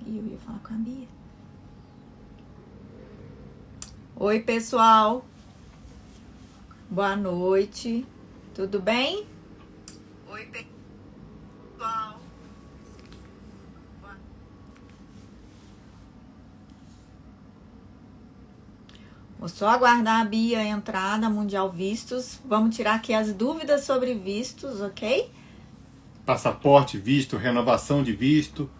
E eu ia falar com a Bia. Oi, pessoal. Boa noite. Tudo bem? Oi, pessoal. Vou só aguardar a Bia entrar na Mundial Vistos. Vamos tirar aqui as dúvidas sobre vistos, ok? Passaporte, visto, renovação de visto.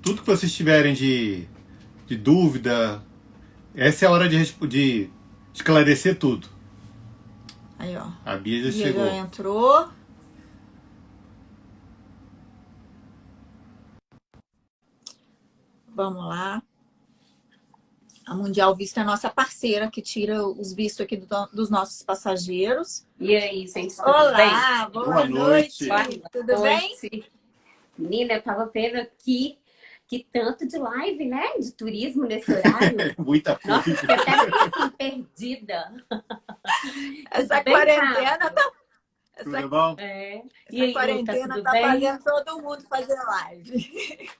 Tudo que vocês tiverem de dúvida, essa é a hora de esclarecer tudo. Aí, ó. A Bia já Bia chegou. já entrou. Vamos lá. A Mundial Visto é nossa parceira que tira os vistos aqui dos nossos passageiros. E aí, gente, tudo Olá, bem? boa noite. Tudo bem? Menina, eu tava vendo aqui que tanto de live, né? De turismo nesse horário. Muita coisa. Nossa, fiquei até perdida. Essa Bem quarentena tá... Tudo bom? É. Essa Aí, quarentena tá fazendo todo mundo fazer live.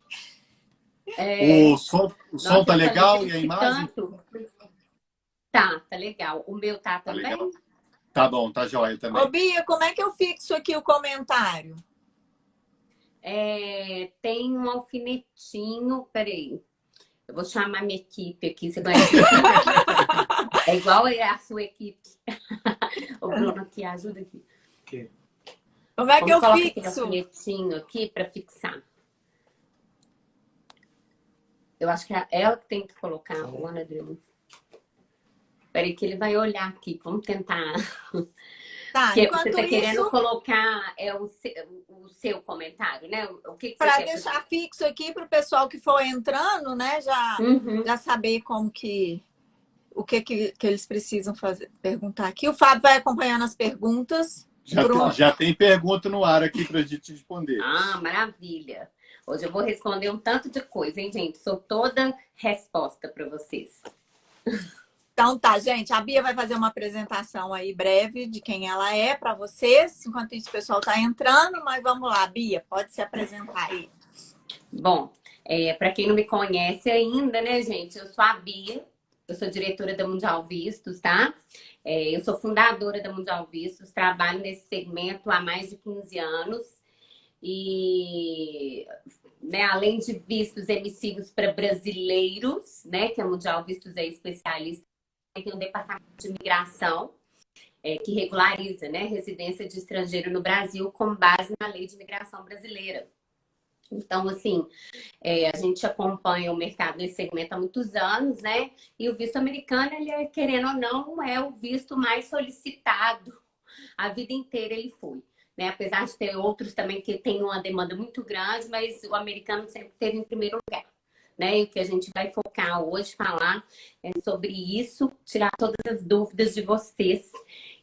O som tá legal e a imagem? Tá legal. O meu tá também? Legal. Tá bom, tá jóia também. Ô, Bia, como é que eu fixo aqui o comentário? Tem um alfinetinho, peraí. Eu vou chamar minha equipe aqui, você conhece? É igual a sua equipe. O Bruno aqui, ajuda aqui. Como é que eu Coloca fixo? aquele alfinetinho aqui para fixar. Eu acho que é ela que tem que colocar o Ana Adriana. Peraí que ele vai olhar aqui. Vamos tentar. Tá, Porque enquanto você tá isso, querendo colocar o seu comentário, né? O que para você quer deixar fazer? fixo aqui para o pessoal que for entrando, né, já saber como que o que eles precisam fazer, perguntar aqui. O Fábio vai acompanhando as perguntas. Já tem pergunta no ar aqui pra gente responder. Ah, maravilha. Hoje eu vou responder um tanto de coisa, hein, gente? Sou toda resposta para vocês. Então tá, gente, a Bia vai fazer uma apresentação aí breve de quem ela é para vocês. Enquanto isso, o pessoal tá entrando, mas vamos lá, Bia, pode se apresentar aí. Bom, para quem não me conhece ainda, né, gente? Eu sou a Bia, eu sou diretora da Mundial Vistos, tá? Eu sou fundadora da Mundial Vistos, trabalho nesse segmento há mais de 15 anos. E, né, além de vistos emissivos para brasileiros, né, que a Mundial Vistos é especialista, tem um departamento de imigração que regulariza, né, residência de estrangeiro no Brasil com base na lei de imigração brasileira. Então, assim, a gente acompanha o mercado nesse segmento há muitos anos, né? E o visto americano, ele, querendo ou não, é o visto mais solicitado. A vida inteira ele foi. Né? Apesar de ter outros também que tem uma demanda muito grande, mas o americano sempre esteve em primeiro lugar. Né? E o que a gente vai focar hoje, falar sobre isso, tirar todas as dúvidas de vocês.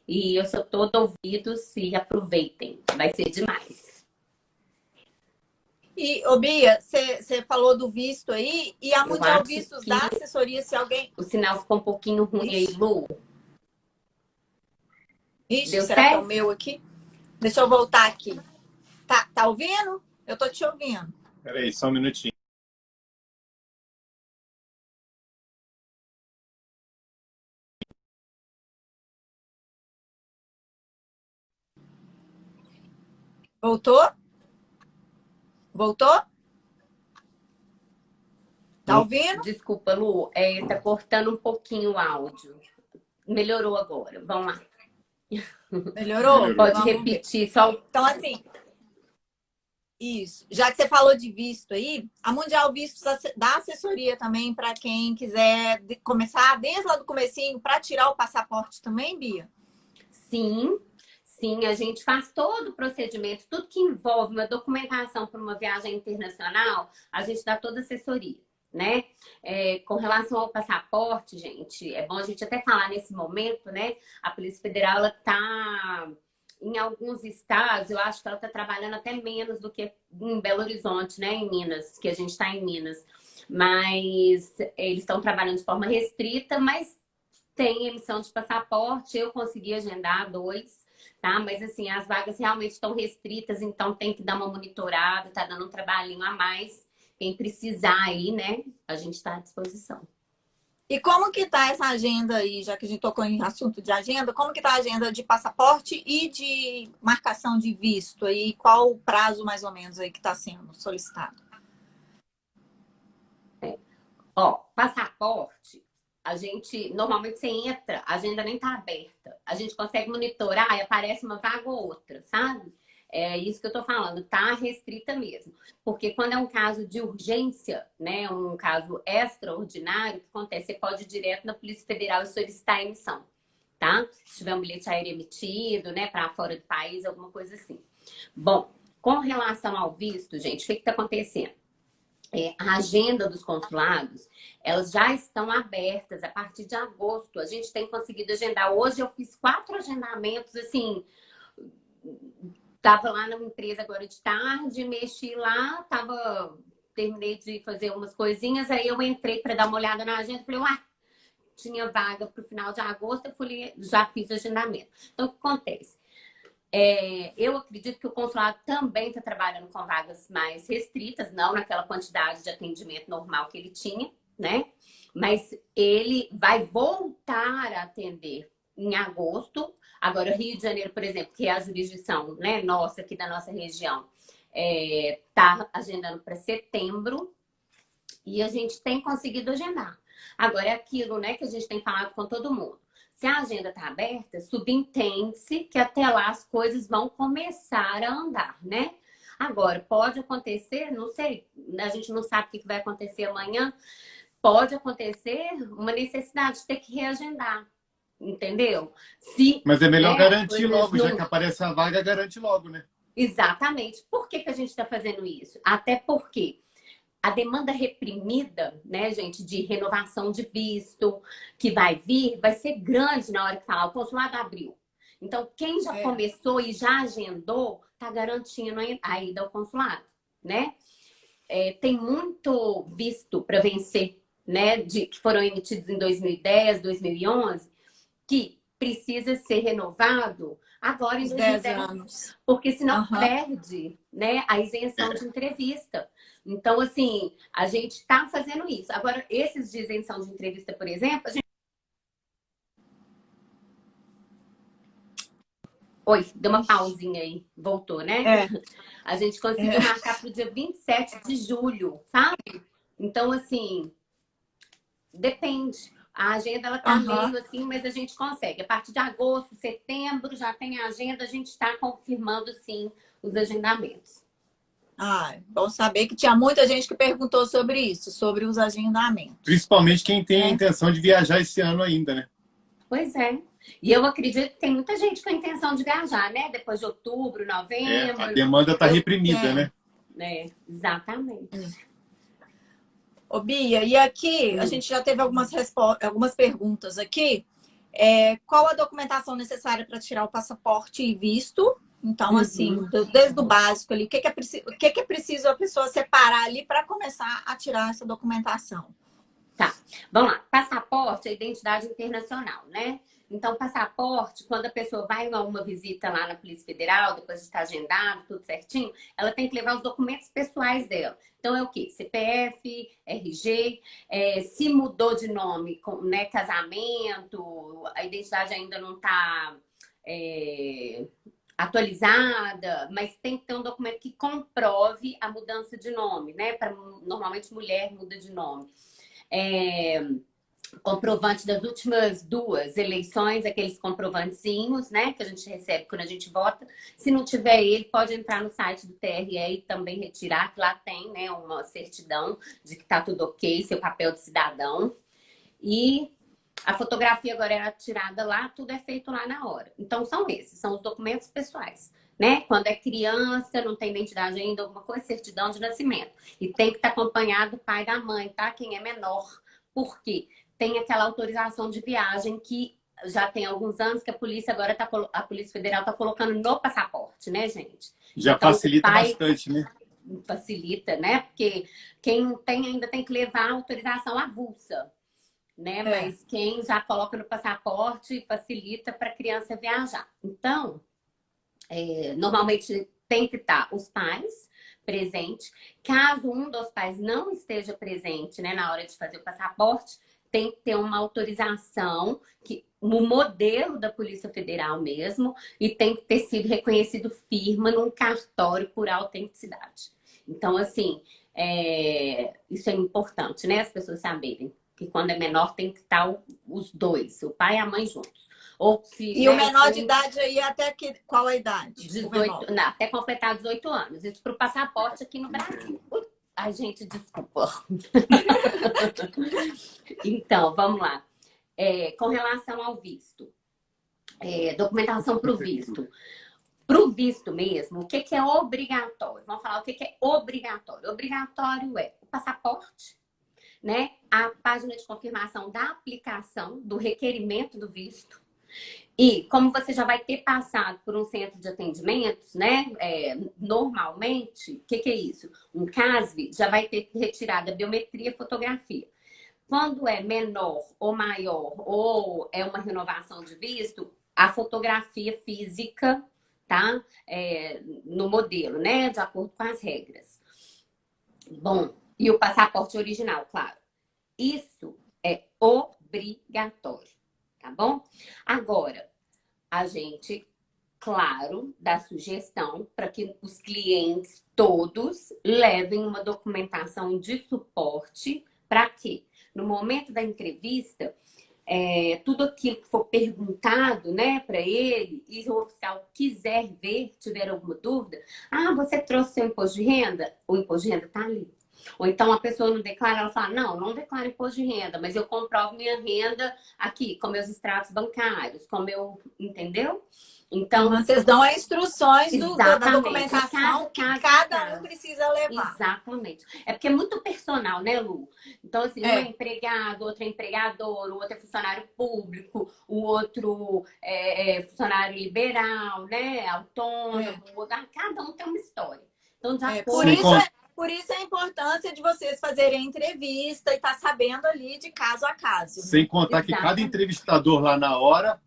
E eu sou todo ouvidos e aproveitem. Vai ser demais. E, ô Bia, você falou do visto aí, e a Mundial Vistos dá assessoria se alguém... O sinal ficou um pouquinho ruim aí, Lu. Ixi, Deu será certo? que é o meu aqui? Deixa eu voltar aqui. Tá ouvindo? Eu tô te ouvindo. Peraí, só um minutinho. Voltou? Voltou? Tá ouvindo? Desculpa, Lu. Tá cortando um pouquinho o áudio. Melhorou agora. Vamos lá. Melhorou? Pode Vamos repetir. ver. Só... Então, assim, isso. Já que você falou de visto aí, a Mundial Vistos dá assessoria também para quem quiser começar desde lá do comecinho para tirar o passaporte também, Bia? Sim, a gente faz todo o procedimento, tudo que envolve uma documentação para uma viagem internacional, a gente dá toda a assessoria, né? Com relação ao passaporte, gente, é bom a gente até falar nesse momento, né? A Polícia Federal, ela tá em alguns estados, eu acho que ela está trabalhando até menos do que em Belo Horizonte, né? Em Minas, que a gente está em Minas. Mas eles estão trabalhando de forma restrita, mas tem emissão de passaporte. Eu consegui agendar 2, tá? Mas assim, as vagas realmente estão restritas, então tem que dar uma monitorada, tá dando um trabalhinho a mais. Quem precisar aí, né, a gente está à disposição. E como que tá essa agenda aí, já que a gente tocou em assunto de agenda, como que tá a agenda de passaporte e de marcação de visto aí? Qual o prazo mais ou menos aí que está sendo solicitado? Ó, passaporte, a gente, normalmente você entra, a agenda nem tá aberta. A gente consegue monitorar e aparece uma vaga ou outra, sabe? É isso que eu tô falando, tá restrita mesmo. Porque quando é um caso de urgência, né, um caso extraordinário, o que acontece? Você pode ir direto na Polícia Federal e solicitar a emissão, tá? Se tiver um bilhete aéreo emitido, né, para fora do país, alguma coisa assim. Bom, com relação ao visto, gente, o que tá acontecendo? A agenda dos consulados, elas já estão abertas a partir de agosto. A gente tem conseguido agendar. Hoje eu fiz 4 agendamentos, assim, tava lá na empresa agora de tarde, mexi lá, terminei de fazer umas coisinhas, aí eu entrei para dar uma olhada na agenda, falei, uai, tinha vaga para o final de agosto, eu falei, já fiz o agendamento. Então, o que acontece? Eu acredito que o consulado também está trabalhando com vagas mais restritas, não naquela quantidade de atendimento normal que ele tinha, né? Mas ele vai voltar a atender em agosto. Agora, Rio de Janeiro, por exemplo, que é a jurisdição, né, nossa, aqui da nossa região, está agendando para setembro e a gente tem conseguido agendar. Agora, é aquilo, né, que a gente tem falado com todo mundo. Se a agenda está aberta, subentende-se que até lá as coisas vão começar a andar, né? Agora, pode acontecer, não sei, a gente não sabe o que vai acontecer amanhã, pode acontecer uma necessidade de ter que reagendar, entendeu? Mas é melhor garantir logo, não... já que aparece a vaga, garante logo, né? Exatamente. Por que a gente está fazendo isso? Até porque a demanda reprimida, né, gente, de renovação de visto que vai vir, vai ser grande na hora que falar. O consulado abriu. Então, quem já começou e já agendou, tá garantindo a ida ao consulado, né? Tem muito visto para vencer, né, que foram emitidos em 2010, 2011, que precisa ser renovado agora em 10 2010, anos. porque senão perde, né, a isenção de entrevista. Então, assim, a gente está fazendo isso. Agora, esses de isenção de entrevista, por exemplo, a gente... Oi, deu uma pausinha aí, voltou, né? A gente conseguiu marcar para o dia 27 de julho, sabe? Então, assim, depende. A agenda, ela tá meio assim, mas a gente consegue. A partir de agosto, setembro, já tem a agenda, a gente está confirmando, sim, os agendamentos. Bom saber que tinha muita gente que perguntou sobre isso, sobre os agendamentos. Principalmente quem tem a intenção de viajar esse ano ainda, né? Pois é. E eu acredito que tem muita gente com a intenção de viajar, né? Depois de outubro, novembro. A demanda está reprimida, né? Exatamente. Ô, Bia, e aqui a gente já teve algumas perguntas aqui. Qual a documentação necessária para tirar o passaporte e visto? Então, assim, desde o básico ali, o que é preciso a pessoa separar ali para começar a tirar essa documentação? Tá, vamos lá. Passaporte é identidade internacional, né? Então, passaporte, quando a pessoa vai a uma visita lá na Polícia Federal, depois de estar agendado, tudo certinho, ela tem que levar os documentos pessoais dela. Então, é o quê? CPF, RG, se mudou de nome, né, casamento, a identidade ainda não está atualizada, mas tem que ter um documento que comprove a mudança de nome, né? Normalmente, mulher muda de nome. Comprovante das últimas 2 eleições, aqueles comprovantezinhos, né, que a gente recebe quando a gente vota. Se não tiver ele, pode entrar no site do TRE e também retirar, que lá tem, né, uma certidão de que tá tudo ok, seu papel de cidadão. E a fotografia agora era tirada lá, tudo é feito lá na hora. Então, são os documentos pessoais, né? Quando é criança, não tem identidade ainda, alguma coisa, certidão de nascimento. E tem que estar acompanhado do pai e da mãe, tá? Quem é menor. Por quê? Tem aquela autorização de viagem que já tem alguns anos que a polícia agora a Polícia Federal está colocando no passaporte, né, gente? Já então, facilita bastante, né? Facilita, né? Porque quem não tem ainda tem que levar a autorização avulsa, né? Mas quem já coloca no passaporte facilita para a criança viajar. Então, normalmente tem que estar os pais, presente. Caso um dos pais não esteja presente, né, na hora de fazer o passaporte, tem que ter uma autorização no modelo da Polícia Federal mesmo, e tem que ter sido reconhecido firma num cartório por autenticidade. Então, assim, isso é importante, né? As pessoas saberem que quando é menor tem que estar os dois, o pai e a mãe juntos. Ou se, E o menor de idade aí, até qual a idade? 18, não, até completar 18 anos. Isso para o passaporte aqui no Brasil. Ai, gente, desculpa. Então, vamos lá. Com relação ao visto, documentação para o visto. Para o visto mesmo, o que é obrigatório? Vamos falar o que é obrigatório. Obrigatório é o passaporte, né? A página de confirmação da aplicação do requerimento do visto. E como você já vai ter passado por um centro de atendimentos, né? Normalmente, o que é isso? Um CASV já vai ter retirado a biometria e fotografia. Quando é menor ou maior, ou é uma renovação de visto, a fotografia física, tá? No modelo, né? De acordo com as regras. Bom, e o passaporte original, claro. Isso é obrigatório, tá bom? Agora, a gente, claro, dá sugestão para que os clientes todos levem uma documentação de suporte para quê? No momento da entrevista, tudo aquilo que for perguntado, né, para ele, e o oficial quiser ver, tiver alguma dúvida, você trouxe seu imposto de renda? O imposto de renda está ali. Ou então a pessoa não declara, ela fala, não declaro imposto de renda, mas eu comprovo minha renda aqui, com meus extratos bancários, com meu, entendeu? Então, vocês dão as instruções da exatamente, documentação que cada um precisa levar. Exatamente. É porque é muito personal, né, Lu? Então, assim, um é empregado, outro é empregador, o outro é funcionário público, o outro é funcionário liberal, né, autônomo. Cada um tem uma história. Então, de acordo... Por isso a importância de vocês fazerem a entrevista e estar sabendo ali de caso a caso. Sem contar que cada entrevistador lá na hora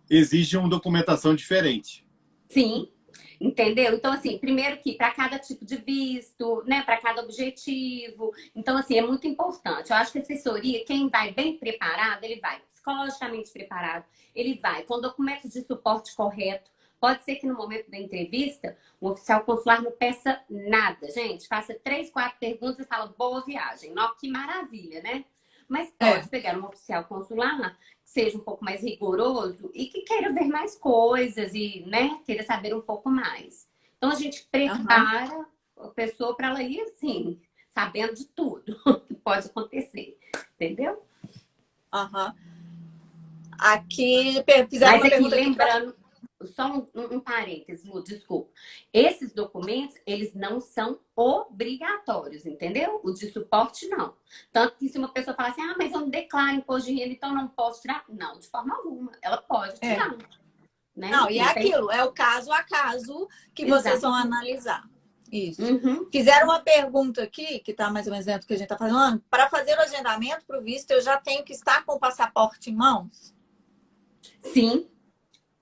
exige uma documentação diferente. Sim, entendeu? Então, assim, primeiro que para cada tipo de visto, né, para cada objetivo. Então, assim, é muito importante. Eu acho que a assessoria, quem vai bem preparado, ele vai psicologicamente preparado, ele vai com documentos de suporte correto. Pode ser que no momento da entrevista, o oficial consular não peça nada. Gente, faça 3, 4 perguntas e fala, boa viagem. Nossa, que maravilha, né? Mas pode pegar um oficial consular que seja um pouco mais rigoroso e que queira ver mais coisas e, né, queira saber um pouco mais. Então, a gente prepara a pessoa para ela ir, assim, sabendo de tudo que pode acontecer. Entendeu? Aqui, fizeram uma pergunta lembrando... Só um parênteses, Lu, desculpa. Esses documentos, eles não são obrigatórios, entendeu? O de suporte, não. Tanto que se uma pessoa falar assim, mas eu não declaro imposto de renda, então não posso tirar. Não, de forma alguma. Ela pode tirar. Né? Não, e aquilo, é o caso a caso que vocês vão analisar. Isso. Fizeram uma pergunta aqui, que está mais ou menos dentro do que a gente está falando. Para fazer o agendamento para o visto, eu já tenho que estar com o passaporte em mãos? Sim.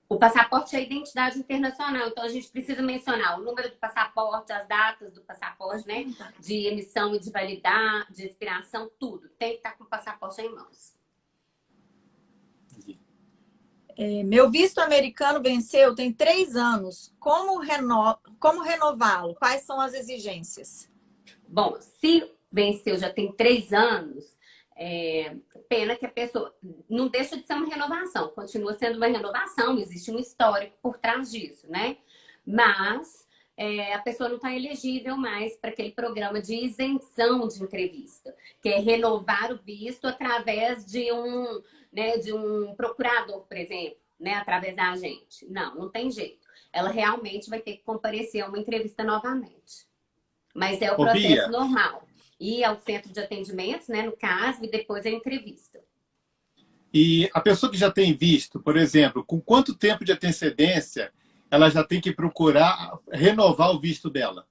O passaporte é a identidade internacional, então a gente precisa mencionar o número do passaporte, as datas do passaporte, né? De emissão e de validade, de expiração, tudo. Tem que estar com o passaporte em mãos. Meu visto americano venceu, tem 3 anos. Como renová-lo? Quais são as exigências? Bom, se venceu já tem 3 anos... pena que a pessoa não deixa de ser uma renovação, continua sendo uma renovação, existe um histórico por trás disso, né? Mas a pessoa não está elegível mais para aquele programa de isenção de entrevista, que é renovar o visto através de um procurador, por exemplo, né? Através da agente. Não tem jeito. Ela realmente vai ter que comparecer a uma entrevista novamente. Mas é o processo normal. Ir ao centro de atendimentos, né, no caso, e depois a entrevista. E a pessoa que já tem visto, por exemplo, com quanto tempo de antecedência ela já tem que procurar renovar o visto dela?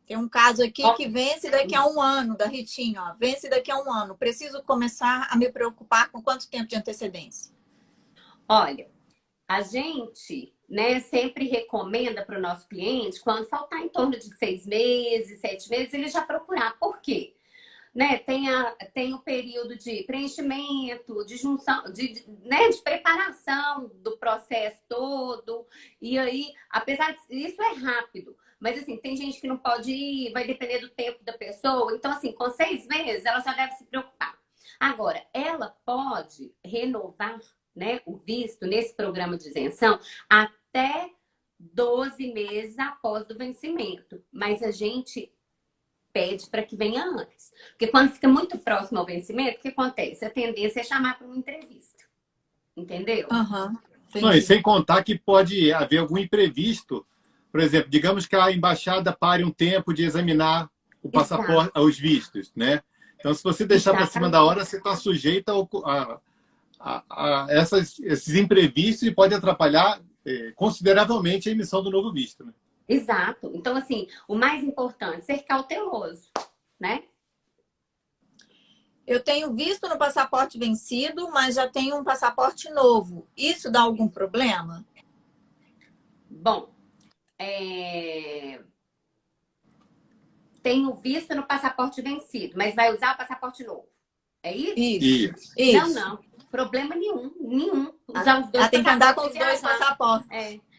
Tem um caso aqui que vence daqui a 1 ano, da Ritinho, ó. Vence daqui a 1 ano. Preciso começar a me preocupar com quanto tempo de antecedência? Olha, a gente né, sempre recomenda para o nosso cliente, quando faltar em torno de 6 meses, 7 meses, ele já procurar. Por quê? Né, tem o período de preenchimento, de junção, né, de preparação do processo todo. E aí, apesar de isso é rápido, mas assim, tem gente que não pode ir, vai depender do tempo da pessoa. Então, assim, com 6 meses, ela já deve se preocupar. Agora, ela pode renovar, né, o visto nesse programa de isenção até 12 meses após o vencimento. Mas a gente pede para que venha antes. Porque quando fica muito próximo ao vencimento, o que acontece? A tendência é chamar para uma entrevista. Entendeu? Aham, Não, e entendi. sem contar que pode haver algum imprevisto. Por exemplo, digamos que a embaixada pare um tempo de examinar o passaporte, Exato. os vistos, né? Então, se você deixar para cima da hora, Exatamente. você está sujeito a esses imprevistos e pode atrapalhar consideravelmente a emissão do novo visto, né? Exato. Então, assim, o mais importante, ser cauteloso, né? Eu tenho visto no passaporte vencido, mas já tenho um passaporte novo. Isso dá algum problema? Bom, tem o visto no passaporte vencido, mas vai usar o passaporte novo. É isso? Isso, Não, isso. não. Problema nenhum, nenhum. Usar os dois Tem que andar com os passaportes e dois viajar. passaportes.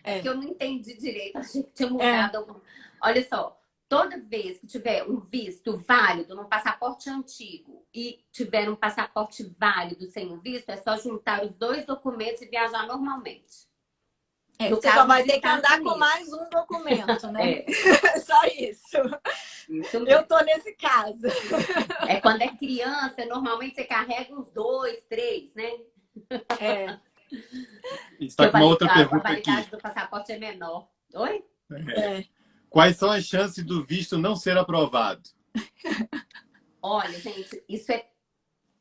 É porque eu não entendi direito, achei que tinha É. mudado alguma. Olha só, toda vez que tiver um visto válido num passaporte antigo e tiver um passaporte válido sem o visto, é só juntar os dois documentos e viajar normalmente. No Você só caso vai dos ter que Estados andar com Unidos. mais um documento, né? É, Só isso. isso Eu mesmo. tô nesse caso. É quando é criança, normalmente você carrega uns 2, 3, né? É. Está com uma outra A pergunta aqui. validade do passaporte é menor. Oi? É. Quais são as chances do visto não ser aprovado? Olha, gente, isso é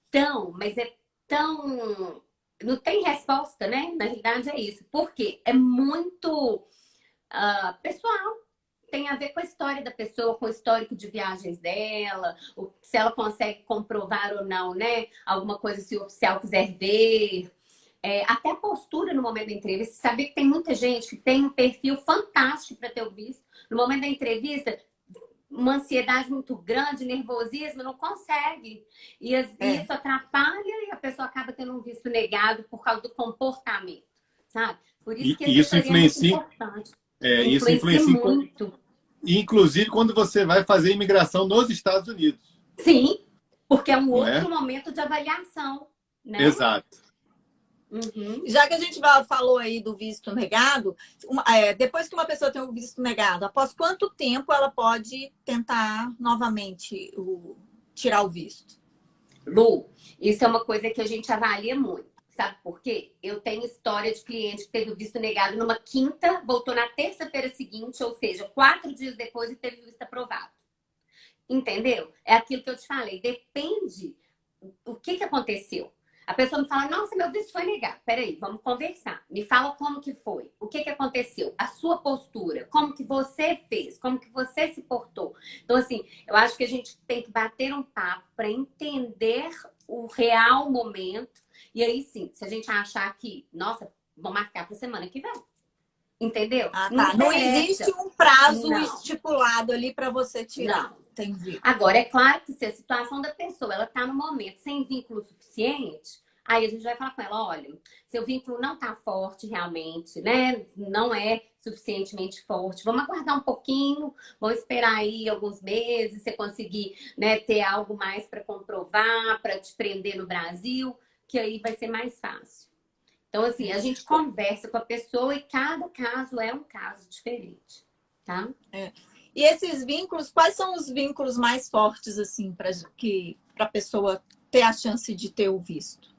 tão, mas é tão. Não tem resposta, né? Na realidade é isso. Por quê? É muito pessoal. Tem a ver com a história da pessoa, com o histórico de viagens dela, se ela consegue comprovar ou não, né? Alguma coisa se o oficial quiser ver. Até a postura no momento da entrevista. Você sabia que tem muita gente que tem um perfil fantástico para ter o visto. No momento da entrevista, uma ansiedade muito grande, nervosismo, não consegue. E isso atrapalha e a pessoa acaba tendo um visto negado por causa do comportamento, sabe? Por isso que a E isso assessoria é muito influencia, importante. isso Influencia influencia, muito. inclusive, quando você vai fazer imigração nos Estados Unidos, Sim, porque é um não é? outro momento de avaliação, né? Exato. Uhum. Já que a gente falou aí do visto negado, depois que uma pessoa tem o visto negado, após quanto tempo ela pode tentar novamente tirar o visto? Lu, isso é uma coisa que a gente avalia muito. Sabe por quê? Eu tenho história de cliente que teve o visto negado numa quinta, voltou na terça-feira seguinte, ou seja, 4 dias depois e teve o visto aprovado. Entendeu? É aquilo que eu te falei. Depende o que aconteceu. A pessoa me fala, nossa, meu visto foi negado. Peraí, vamos conversar. Me fala como que foi. O que aconteceu? A sua postura. Como que você fez? Como que você se portou? Então, assim, eu acho que a gente tem que bater um papo para entender o real momento. E aí, sim, se a gente achar que, nossa, vou marcar para semana que vem. Entendeu? Ah, tá. Não existe um prazo estipulado ali para você tirar. Não. Entendi. Agora, é claro que se a situação da pessoa ela está no momento sem vínculo suficiente, aí a gente vai falar com ela, olha, seu vínculo não está forte realmente, né? Não é suficientemente forte. Vamos aguardar um pouquinho, vamos esperar aí alguns meses, você conseguir, né, ter algo mais para comprovar, para te prender no Brasil, que aí vai ser mais fácil. Então, assim, a gente conversa com a pessoa e cada caso é um caso diferente, tá? E esses vínculos, quais são os vínculos mais fortes, assim, para a pessoa ter a chance de ter o visto?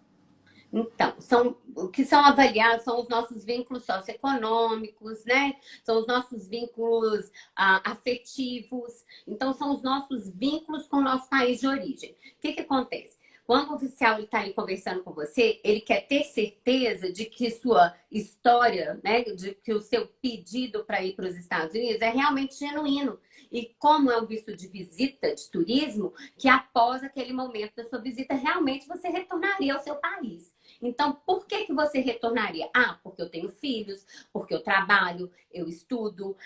Então, o que são avaliados são os nossos vínculos socioeconômicos, né? São os nossos vínculos afetivos. Então, são os nossos vínculos com o nosso país de origem. O que acontece? Quando o oficial está ali conversando com você, ele quer ter certeza de que sua história, né, de que o seu pedido para ir para os Estados Unidos é realmente genuíno. E como é um visto de visita, de turismo, que após aquele momento da sua visita, realmente você retornaria ao seu país. Então, por que que você retornaria? Ah, porque eu tenho filhos, porque eu trabalho, eu estudo,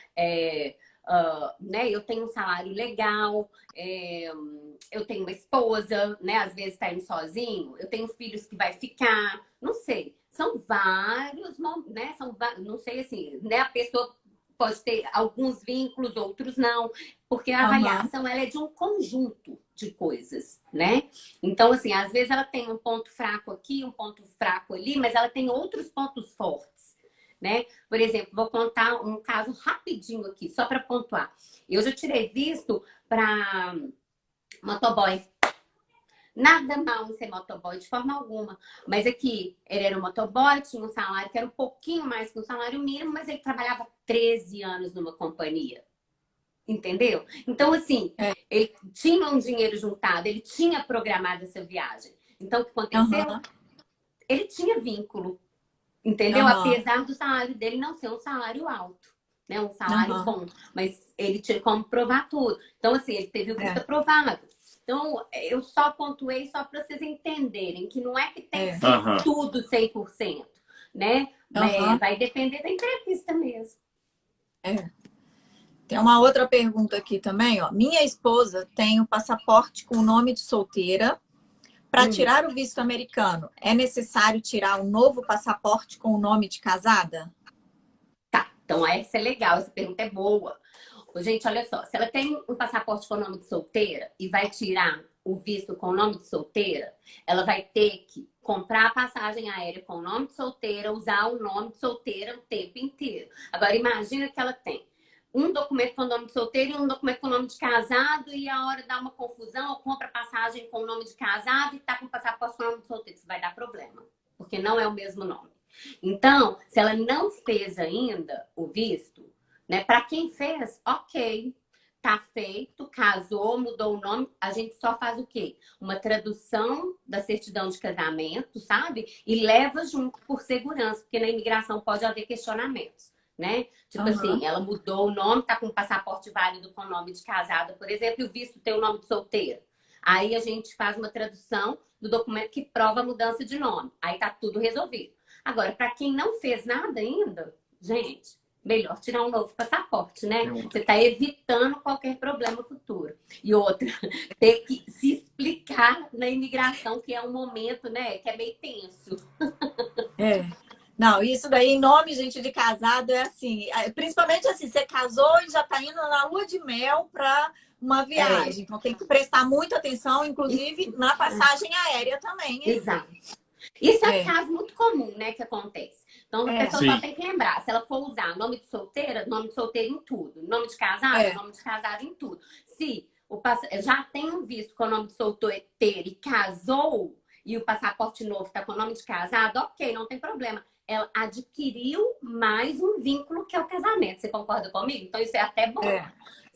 né, eu tenho um salário legal, eu tenho uma esposa, né, às vezes está indo sozinho, eu tenho filhos que vai ficar, não sei. São vários, né, não sei assim, né, a pessoa pode ter alguns vínculos, outros não, porque a avaliação ela é de um conjunto de coisas, né? Então, assim, às vezes ela tem um ponto fraco aqui, um ponto fraco ali, mas ela tem outros pontos fortes, né? Por exemplo, vou contar um caso rapidinho aqui, só para pontuar. Eu já tirei visto para motoboy. Nada mal em ser motoboy, de forma alguma. Mas aqui, ele era um motoboy, tinha um salário que era um pouquinho mais que um salário mínimo, mas ele trabalhava 13 anos numa companhia. Entendeu? Então, assim, ele tinha um dinheiro juntado, ele tinha programado essa viagem. Então, o que aconteceu? Ele tinha vínculo, entendeu? Apesar do salário dele não ser um salário alto, né? Um salário bom. Mas ele tinha como provar tudo. Então, assim, ele teve o visto aprovado. Então, eu só pontuei só para vocês entenderem que não é que tem que ser tudo 100%, né? Vai depender da entrevista mesmo. Tem uma outra pergunta aqui também, ó. Minha esposa tem o passaporte com o nome de solteira. Para tirar o visto americano, é necessário tirar um novo passaporte com o nome de casada? Tá, então essa é legal, essa pergunta é boa. Gente, olha só, se ela tem um passaporte com o nome de solteira e vai tirar o visto com o nome de solteira, ela vai ter que comprar a passagem aérea com o nome de solteira, usar o nome de solteira o tempo inteiro. Agora, imagina que ela tem um documento com o nome de solteiro e um documento com o nome de casado e a hora dá uma confusão, ou compra passagem com o nome de casado e tá com o passaporte com o nome de solteiro. Isso vai dar problema, porque não é o mesmo nome. Então, se ela não fez ainda o visto, né? Para quem fez, ok, tá feito, casou, mudou o nome, a gente só faz o quê? Uma tradução da certidão de casamento, sabe? E leva junto por segurança, porque na imigração pode haver questionamentos, né? Tipo assim, ela mudou o nome, tá com um passaporte válido com o nome de casada, por exemplo, e o visto tem o nome de solteira. Aí a gente faz uma tradução do documento que prova a mudança de nome. Aí tá tudo resolvido. Agora, para quem não fez nada ainda, gente, melhor tirar um novo passaporte, né? Você está evitando qualquer problema futuro. E outra, ter que se explicar na imigração, que é um momento, né, que é meio tenso. Não, isso daí, em nome, gente, de casado, é assim. Principalmente assim, você casou e já está indo na lua de mel para uma viagem. Então tem que prestar muita atenção, inclusive na passagem aérea também. Hein? Exato. Isso é um caso muito comum, né, que acontece. Então, a pessoa só tem que lembrar. Se ela for usar nome de solteira em tudo. Nome de casado, nome de casado em tudo. Se já tem um visto com o nome de solteira e casou, e o passaporte novo está com o nome de casado, ok, não tem problema. Ela adquiriu mais um vínculo que é o casamento. Você concorda comigo? Então, isso é até bom.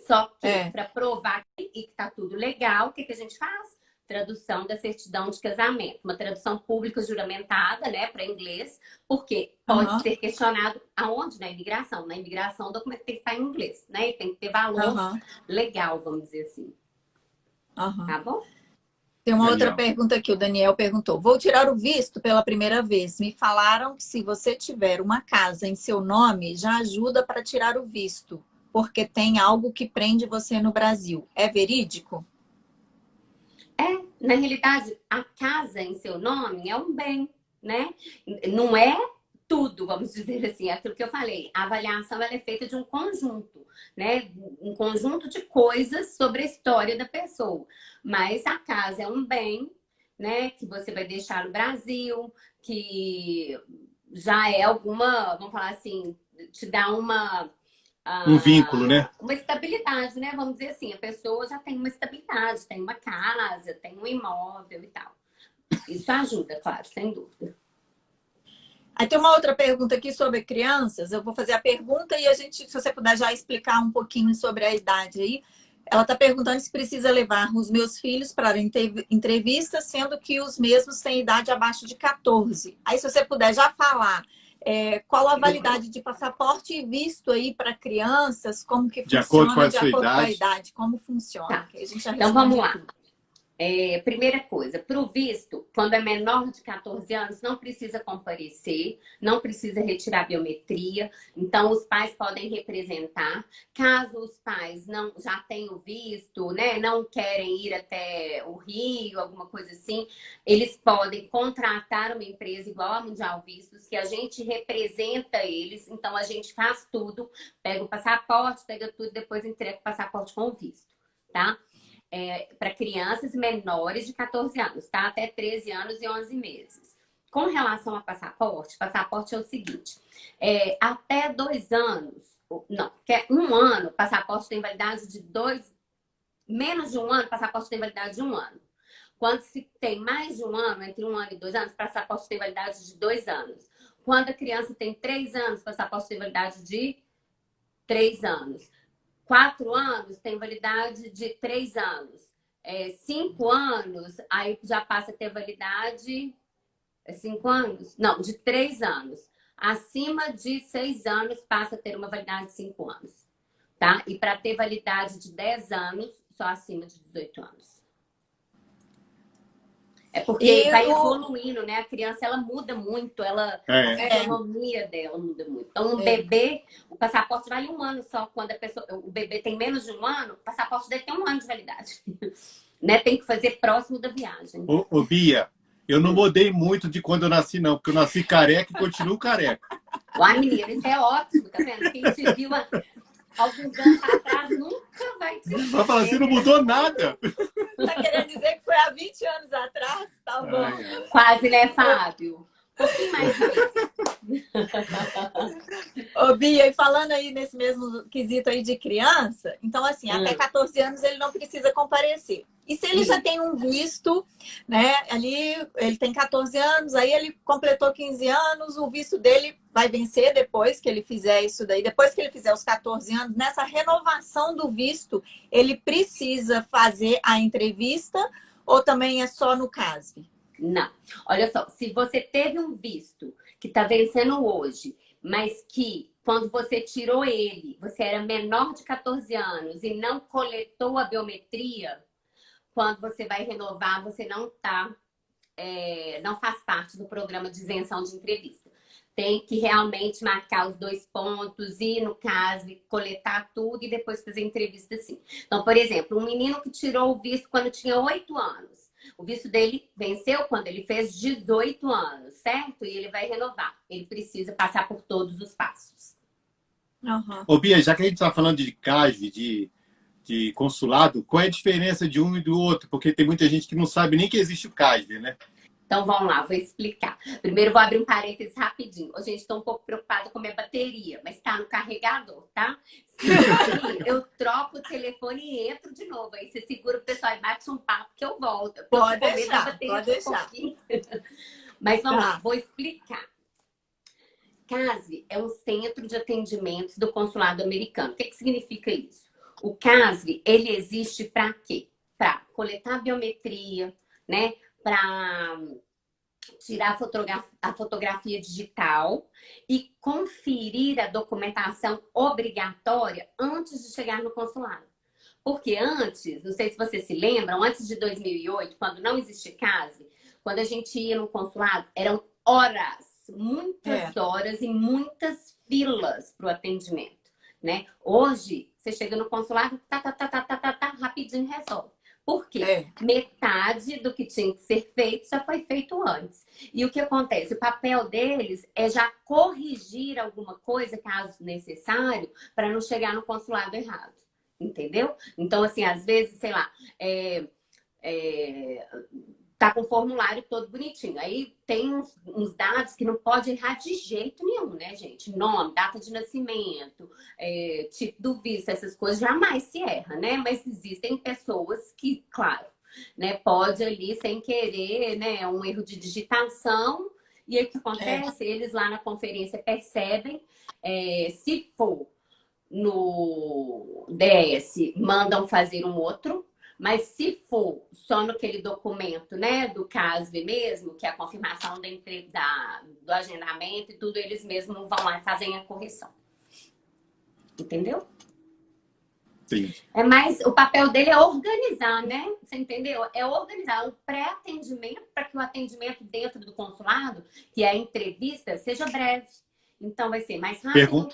Só que, para provar que está tudo legal, o que a gente faz? Tradução da certidão de casamento. Uma tradução pública juramentada, né, para inglês, porque pode ser questionado aonde? Na imigração. Na imigração, o documento tem que estar em inglês, né? E tem que ter valor legal, vamos dizer assim. Tá bom? Tem uma outra pergunta aqui, o Daniel perguntou. Vou tirar o visto pela primeira vez. Me falaram que se você tiver uma casa em seu nome, já ajuda para tirar o visto, porque tem algo que prende você no Brasil. É verídico? Na realidade, a casa em seu nome é um bem, né? Não é tudo, vamos dizer assim, é aquilo que eu falei. A avaliação ela é feita de um conjunto, né? Um conjunto de coisas sobre a história da pessoa. Mas a casa é um bem, né? Que você vai deixar no Brasil, que já é alguma, vamos falar assim, te dá um vínculo, né? Uma estabilidade, né? Vamos dizer assim, a pessoa já tem uma estabilidade, tem uma casa, tem um imóvel e tal. Isso ajuda, claro, sem dúvida. Aí tem uma outra pergunta aqui sobre crianças. Eu vou fazer a pergunta e a gente, se você puder já explicar um pouquinho sobre a idade aí. Ela está perguntando se precisa levar os meus filhos para entrevista, sendo que os mesmos têm idade abaixo de 14. Aí, se você puder já falar qual a validade de passaporte e visto aí para crianças, como que De acordo com funciona, a de sua acordo com a idade. idade, como funciona. Tá. Que a gente já Então, vamos lá. tudo. Primeira coisa, para o visto, quando é menor de 14 anos, não precisa comparecer, não precisa retirar biometria, então os pais podem representar. Caso os pais não já tenham visto, né, não querem ir até o Rio, alguma coisa assim, eles podem contratar uma empresa igual a Mundial Vistos, que a gente representa eles, então a gente faz tudo, pega o passaporte, pega tudo, depois entrega o passaporte com o visto, tá? Para crianças menores de 14 anos, tá? Até 13 anos e 11 meses. Com relação a passaporte é o seguinte, até 2 anos, não, quer 1 ano, passaporte tem validade de 2, menos de 1 ano, passaporte tem validade de 1 ano. Quando se tem mais de 1 ano, entre 1 ano e 2 anos, passaporte tem validade de 2 anos. Quando a criança tem 3 anos, passaporte tem validade de 3 anos. 4 anos tem validade de 3 anos. 5 anos, aí já passa a ter validade... 5 anos? Não, de 3 anos. Acima de 6 anos passa a ter uma validade de 5 anos. Tá? E para ter validade de 10 anos, só acima de 18 anos. É porque vai evoluindo, né? A criança, ela muda muito, a fisionomia dela muda muito. Então, um bebê, o passaporte vale 1 ano só. Quando o bebê tem menos de 1 ano, o passaporte dele tem 1 ano de validade. Né? Tem que fazer próximo da viagem. Ô, Bia, eu não mudei muito de quando eu nasci, não, porque eu nasci careca e continuo careca. Uai, menina, isso é ótimo, tá vendo? Quem te viu alguns anos atrás nunca vai te ver. Vai falar assim, não mudou nada. Tá querendo dizer que foi há 20 anos atrás? Tá bom. Quase, né, Fábio? Um pouquinho mais. Ô, Bia, e falando aí nesse mesmo quesito aí de criança, então assim, até 14 anos ele não precisa comparecer. E se ele já tem um visto, né, ali ele tem 14 anos, aí ele completou 15 anos, o visto dele vai vencer depois que ele fizer isso daí, depois que ele fizer os 14 anos, nessa renovação do visto, ele precisa fazer a entrevista ou também é só no CASV? Não. Olha só, se você teve um visto que está vencendo hoje, mas que quando você tirou ele, você era menor de 14 anos e não coletou a biometria, quando você vai renovar, você não faz parte do programa de isenção de entrevista. Tem que realmente marcar os 2 pontos, ir no CASV, coletar tudo e depois fazer entrevista sim. Então, por exemplo, um menino que tirou o visto quando tinha 8 anos. O visto dele venceu quando ele fez 18 anos, certo? E ele vai renovar. Ele precisa passar por todos os passos. Ô, Bia, já que a gente está falando de CASV, de consulado, qual é a diferença de um e do outro? Porque tem muita gente que não sabe nem que existe o CASV, né? Então, vamos lá, vou explicar. Primeiro, vou abrir um parênteses rapidinho. Ô, gente, estou um pouco preocupada com a minha bateria, mas está no carregador, tá? Se eu troco o telefone e entro de novo. Aí você segura o pessoal e bate um papo que eu volto. Pode deixar, pode deixar. Mas vamos lá, vou explicar. CASV é um centro de atendimentos do consulado americano. O que significa isso? O CASV, ele existe para quê? Para coletar biometria, né? Para tirar a fotografia digital e conferir a documentação obrigatória antes de chegar no consulado. Porque antes, não sei se vocês se lembram, antes de 2008, quando não existia CASV, quando a gente ia no consulado, eram horas, muitas horas e muitas filas para o atendimento, né? Hoje, você chega no consulado, rapidinho resolve. Por quê? Metade do que tinha que ser feito já foi feito antes. E o que acontece? O papel deles é já corrigir alguma coisa, caso necessário, para não chegar no consulado errado. Entendeu? Então, assim, às vezes, sei lá, tá com o formulário todo bonitinho. Aí tem uns dados que não pode errar de jeito nenhum, né, gente? Nome, data de nascimento, tipo do visto, essas coisas jamais se erra, né? Mas existem pessoas que, claro, né, pode ali sem querer, né, um erro de digitação. E aí o que acontece? Eles lá na conferência percebem, se for no DS, mandam fazer um outro. Mas se for só naquele documento, né, do CASV mesmo, que é a confirmação do agendamento e tudo, eles mesmos vão lá e fazem a correção. Entendeu? Sim. É mais, o papel dele é organizar, né? Você entendeu? É organizar o pré-atendimento para que o atendimento dentro do consulado, que é a entrevista, seja breve. Então vai ser mais rápido,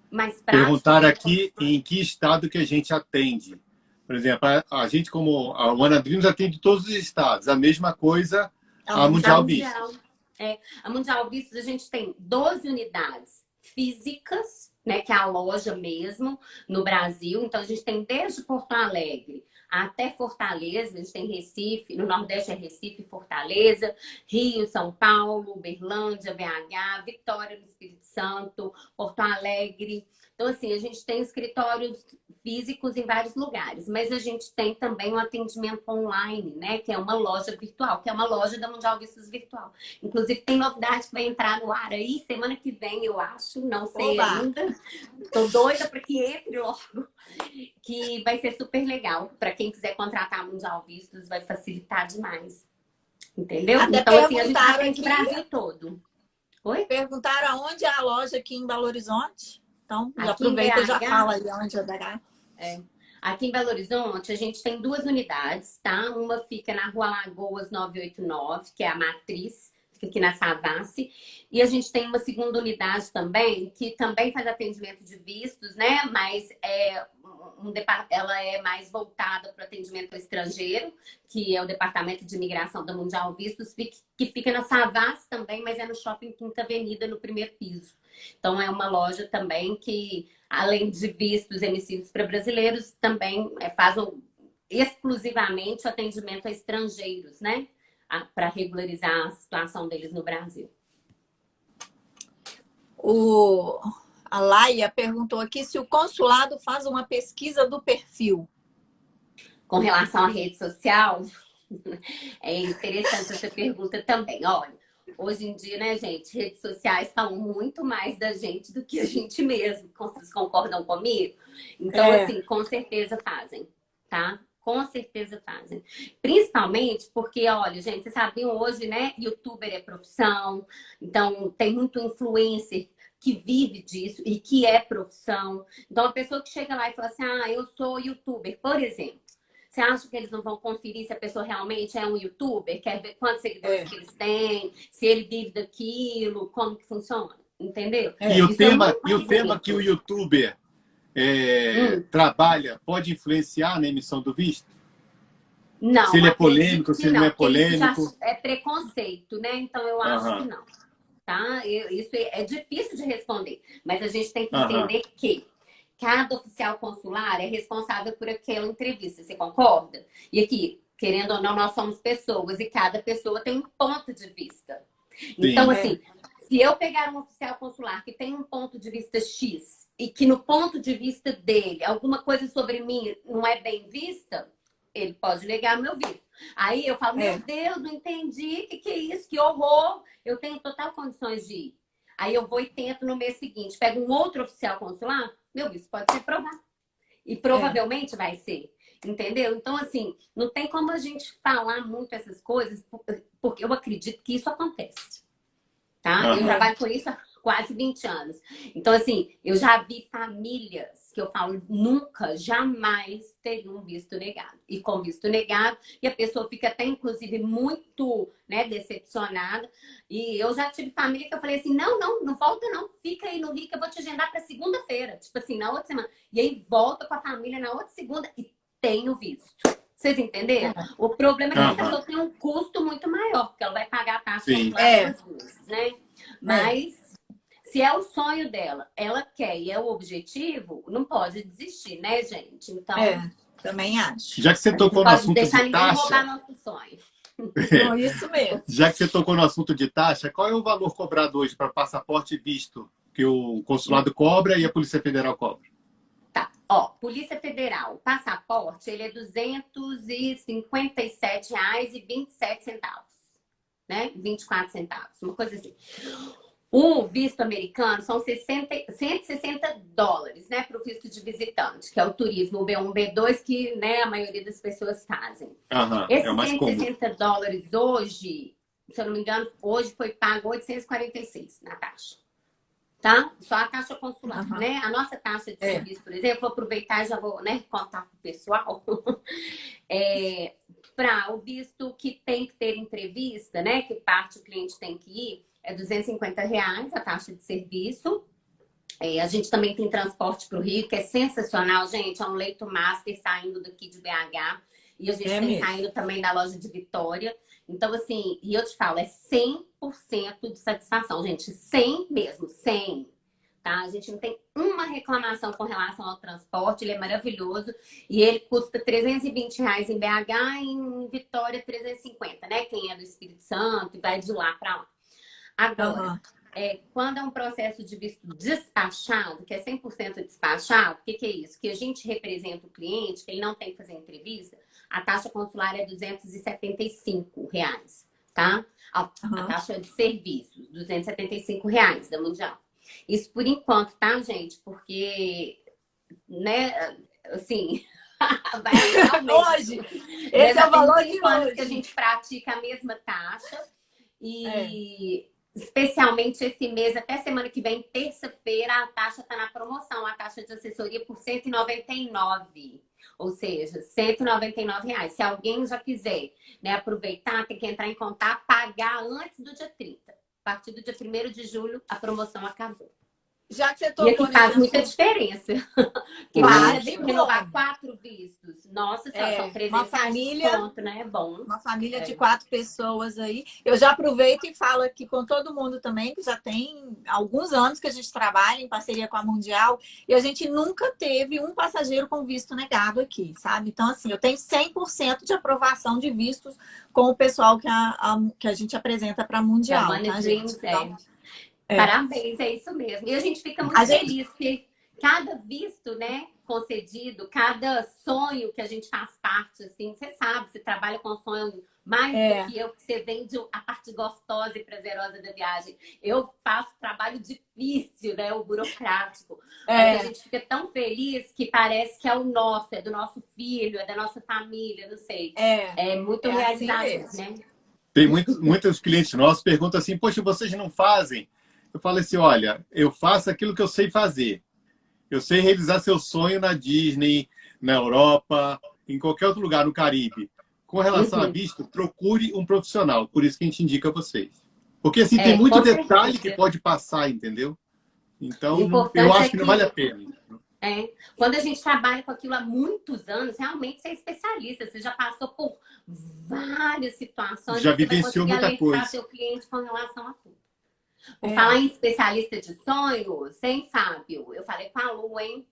mais prático. Perguntaram aqui em que estado que a gente atende. Por exemplo, a gente, como a One Dreams, atende todos os estados. A mesma coisa a Mundial Vistos. A Mundial Vistos, a gente tem 12 unidades físicas, né, que é a loja mesmo no Brasil. Então, a gente tem desde Porto Alegre até Fortaleza. A gente tem Recife, no Nordeste é Recife, Fortaleza, Rio, São Paulo, Uberlândia, BH, Vitória no Espírito Santo, Porto Alegre. Então, assim, a gente tem escritórios físicos em vários lugares, mas a gente tem também um atendimento online, né? Que é uma loja virtual, que é uma loja da Mundial Vistos Virtual. Inclusive, tem novidade que vai entrar no ar aí semana que vem, eu acho, não sei ainda. Tô doida para que entre logo, que vai ser super legal. Para quem quiser contratar a Mundial Vistos, vai facilitar demais. Entendeu? Até então, assim, a gente perguntaram atende o aqui- Brasil todo. Oi? Perguntaram aonde é a loja aqui em Belo Horizonte. Então, já Aqui em aproveita e já BH? fala aí onde é BH. Aqui em Belo Horizonte, a gente tem 2 unidades, tá? Uma fica na Rua Lagoas 989, que é a matriz, fica aqui na Savassi. E a gente tem uma segunda unidade também, que também faz atendimento de vistos, né? Mas ela é mais voltada para o atendimento ao estrangeiro, que é o Departamento de Imigração da Mundial Vistos, que fica na Savassi também, mas é no Shopping Quinta Avenida, no primeiro piso. Então, é uma loja também que, além de vistos emissivos para brasileiros, também fazem exclusivamente o atendimento a estrangeiros, né? Para regularizar a situação deles no Brasil. A Laia perguntou aqui se o consulado faz uma pesquisa do perfil. Com relação à rede social, é interessante essa pergunta também. Olha, hoje em dia, né, gente, redes sociais falam muito mais da gente do que a gente mesmo. Vocês concordam comigo? Então, assim, com certeza fazem, tá? Com certeza fazem. Principalmente porque, olha, gente, vocês sabiam hoje, né? Youtuber é profissão. Então, tem muito influencer que vive disso e que é profissão. Então, a pessoa que chega lá e fala assim, eu sou youtuber, por exemplo. Você acha que eles não vão conferir se a pessoa realmente é um youtuber? Quer ver quantos seguidores que eles têm? Se ele vive daquilo? Como que funciona? Entendeu? E o tema que o youtuber trabalha pode influenciar na emissão do visto? Não. Se ele é polêmico, se ele não é polêmico? Isso já é preconceito, né? Então, eu acho que não. Tá? Isso é difícil de responder. Mas a gente tem que entender que cada oficial consular é responsável por aquela entrevista, você concorda? E aqui, querendo ou não, nós somos pessoas e cada pessoa tem um ponto de vista. Então, assim, se eu pegar um oficial consular que tem um ponto de vista X e que no ponto de vista dele alguma coisa sobre mim não é bem vista, ele pode negar meu visto. Aí eu falo, meu Deus, não entendi, o que é isso? Que horror! Eu tenho total condições de ir. Aí eu vou e tento no mês seguinte, pego um outro oficial consular, meu visto pode ser aprovado. E provavelmente vai ser. Entendeu? Então, assim, não tem como a gente falar muito essas coisas, porque eu acredito que isso acontece. Tá? Eu trabalho com isso há quase 20 anos. Então, assim, eu já vi famílias que eu falo, nunca, jamais teriam visto negado. E com visto negado, e a pessoa fica até, inclusive, muito, né, decepcionada. E eu já tive família que eu falei assim, não volta não, fica aí no Rio que eu vou te agendar para segunda-feira. Tipo assim, na outra semana. E aí volta com a família na outra segunda e tem o visto. Vocês entenderam? O problema é que a pessoa tem um custo muito maior, porque ela vai pagar a taxa duas vezes, né? Mas se é o sonho dela, ela quer e é o objetivo, não pode desistir, né, gente? Então, também acho. Já que você tocou no assunto de taxa... Não pode deixar ninguém roubar nosso sonho. Isso mesmo. Já que você tocou no assunto de taxa, qual é o valor cobrado hoje para passaporte e visto que o consulado cobra e a Polícia Federal cobra? Tá, ó, Polícia Federal, passaporte, ele é R$ 257,27, né? 24 centavos, uma coisa assim. O visto americano são $160, né, para o visto de visitante, que é o turismo, o B1, B2, que, né, a maioria das pessoas fazem. Aham, é o Esses mais comum. $160 hoje, se eu não me engano, hoje foi pago 846 na taxa. Tá? Só a taxa consular, né? A nossa taxa de serviço, por exemplo, vou aproveitar e já vou, né, contar para o pessoal. Para o visto que tem que ter entrevista, né, que parte o cliente tem que ir, é R$ 250 a taxa de serviço. A gente também tem transporte para o Rio, que é sensacional, gente. É um leito master saindo daqui de BH. E a gente tem saindo também da loja de Vitória. Então, assim, e eu te falo, é 100% de satisfação, gente. 100 mesmo, 100. Tá? A gente não tem uma reclamação com relação ao transporte. Ele é maravilhoso. E ele custa R$ 320 em BH e em Vitória 350, né? Quem é do Espírito Santo e vai de lá para lá. Agora, quando é um processo de visto despachado, que é 100% despachado, o que é isso? Que a gente representa o cliente, que ele não tem que fazer entrevista, a taxa consular é R$ 275, tá? A taxa de serviços, R$ 275 da Mundial. Isso por enquanto, tá, gente? Porque, né, assim, vai hoje. Esse é o valor de hoje. Que a gente pratica a mesma taxa. E especialmente esse mês, até semana que vem, terça-feira, a taxa está na promoção, a taxa de assessoria por R$ 199. Ou seja, R$ 199. Se alguém já quiser, né, aproveitar, tem que entrar em contato, pagar antes do dia 30. A partir do dia 1º de julho, a promoção acabou. Já que você tocou nesse faz muita diferença. Porque renovar 4 vistos. Nossa, são 300 pontos, né? É bom. Uma família de 4 pessoas aí. Eu já aproveito e falo aqui com todo mundo também, que já tem alguns anos que a gente trabalha em parceria com a Mundial, e a gente nunca teve um passageiro com visto negado aqui, sabe? Então, assim, eu tenho 100% de aprovação de vistos com o pessoal que a gente apresenta para a Mundial. Tá, gente? Então, parabéns, é isso mesmo. E a gente fica muito feliz, porque cada visto, né, concedido, cada sonho que a gente faz parte, assim, você sabe, você trabalha com sonho mais do que eu, que você vende a parte gostosa e prazerosa da viagem. Eu faço trabalho difícil, né, o burocrático. Mas a gente fica tão feliz que parece que é o nosso, é do nosso filho, é da nossa família, não sei. É muito realizador, assim né? Tem muitos clientes nossos que perguntam assim, poxa, vocês não fazem? Eu falo assim, olha, eu faço aquilo que eu sei fazer. Eu sei realizar seu sonho na Disney, na Europa, em qualquer outro lugar, no Caribe. Com relação a visto, procure um profissional. Por isso que a gente indica a vocês. Porque assim, tem muito detalhe que pode passar, entendeu? Então, eu acho que não vale a pena. Quando a gente trabalha com aquilo há muitos anos, realmente você é especialista. Você já passou por várias situações. Já vivenciou muita coisa. Seu cliente com relação a tudo. Por falar em especialista de sonhos, hein, Fábio? Eu falei com a Lu, hein?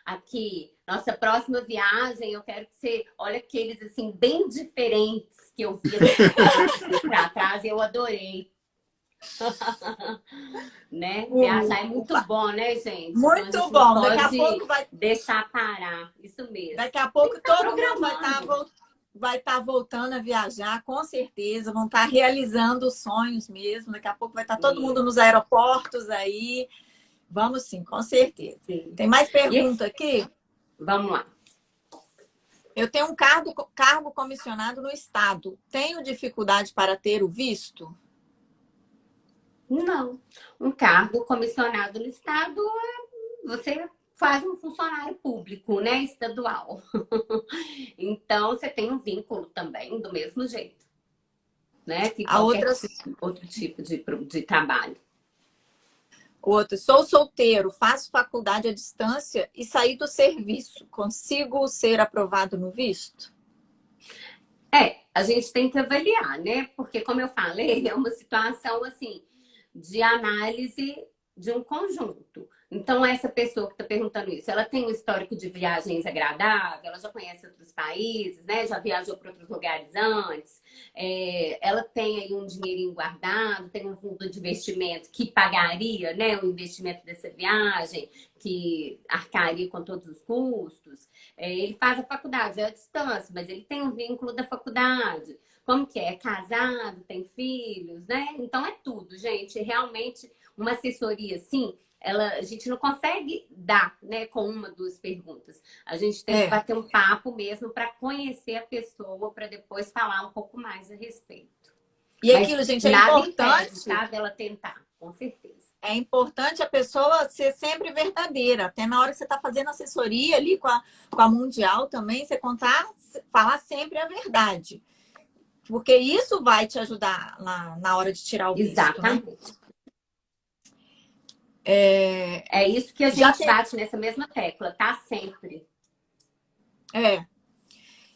Aqui, nossa próxima viagem, eu quero que você olhe aqueles, assim, bem diferentes que eu vi pra trás. Eu adorei. Né? Viajar é muito bom, né, gente? Muito então, bom. Daqui a pouco vai deixar parar. Isso mesmo. Daqui a pouco todo mundo vai estar voltando a viajar, com certeza. Vão estar realizando os sonhos mesmo. Daqui a pouco vai estar todo mundo nos aeroportos aí. Vamos sim, com certeza. Sim. Tem mais pergunta aqui? Vamos lá. Eu tenho um cargo comissionado no estado. Tenho dificuldade para ter o visto? Não. Um cargo comissionado no estado, você faz um funcionário público, né? Estadual. Então, você tem um vínculo também, do mesmo jeito. Né? Que outro tipo de trabalho. Sou solteiro, faço faculdade à distância e saí do serviço. Consigo ser aprovado no visto? A gente tem que avaliar, né? Porque, como eu falei, é uma situação, assim, de análise de um conjunto. Então, essa pessoa que está perguntando isso, ela tem um histórico de viagens agradável, ela já conhece outros países, né? Já viajou para outros lugares antes, ela tem aí um dinheirinho guardado, tem um fundo de investimento que pagaria, né, o investimento dessa viagem, que arcaria com todos os custos. Ele faz a faculdade à distância, mas ele tem um vínculo da faculdade. Como que é? É casado, tem filhos, né? Então é tudo, gente. Realmente uma assessoria assim, a gente não consegue dar, né, com uma, duas perguntas. A gente tem que bater um papo mesmo para conhecer a pessoa, para depois falar um pouco mais a respeito. E aquilo, gente, é importante. Impede, tá, dela tentar, com certeza. É importante a pessoa ser sempre verdadeira. Até na hora que você está fazendo assessoria ali com a Mundial também, você falar sempre a verdade. Porque isso vai te ajudar na hora de tirar o visto. Exatamente. Né? É isso que a gente bate nessa mesma tecla, tá? Sempre.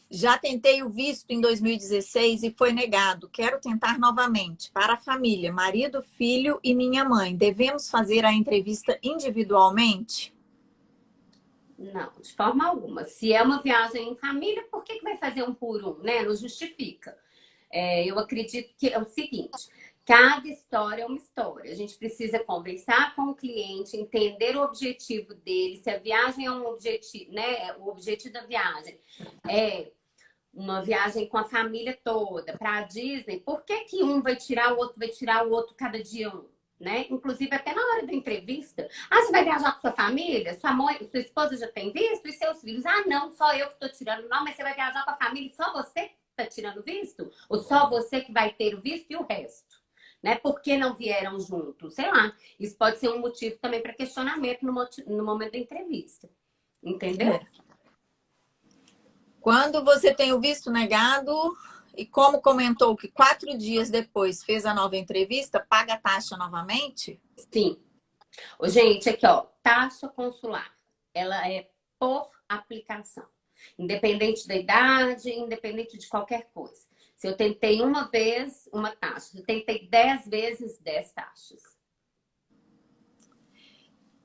Já tentei o visto em 2016 e foi negado. Quero tentar novamente. Para a família, marido, filho e minha mãe. Devemos fazer a entrevista individualmente? Não, de forma alguma. Se é uma viagem em família, por que vai fazer um por um, né? Não justifica. Eu acredito que é o seguinte: cada história é uma história. A gente precisa conversar com o cliente, entender o objetivo dele, se a viagem é um objetivo, né? O objetivo da viagem é uma viagem com a família toda para a Disney. Por que um vai tirar, o outro vai tirar, o outro cada dia um? Né? Inclusive, até na hora da entrevista. Você vai viajar com sua família? Sua mãe, sua esposa já tem visto? E seus filhos? Não, só eu que estou tirando. Não, mas você vai viajar com a família e só você está tirando visto? Ou só você que vai ter o visto e o resto? Né? Por que não vieram juntos? Sei lá. Isso pode ser um motivo também para questionamento no momento da entrevista. Entendeu? Quando você tem o visto negado e como comentou que 4 dias depois fez a nova entrevista, paga a taxa novamente? Sim. Gente, aqui ó, taxa consular. Ela é por aplicação. Independente da idade, independente de qualquer coisa. Se eu tentei uma vez, uma taxa. Se eu tentei 10 vezes, 10 taxas.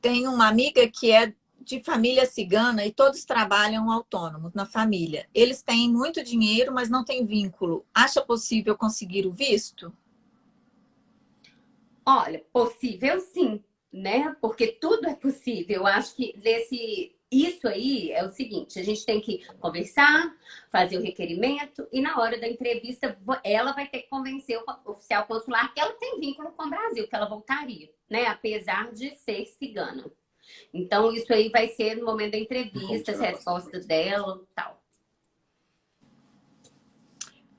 Tem uma amiga que é de família cigana e todos trabalham autônomos na família. Eles têm muito dinheiro, mas não têm vínculo. Acha possível conseguir o visto? Olha, possível sim, né? Porque tudo é possível. Eu acho que isso aí é o seguinte: a gente tem que conversar, fazer o requerimento e na hora da entrevista ela vai ter que convencer o oficial consular que ela tem vínculo com o Brasil, que ela voltaria, né? Apesar de ser cigana. Então, isso aí vai ser no momento da entrevista, as respostas dela e tal.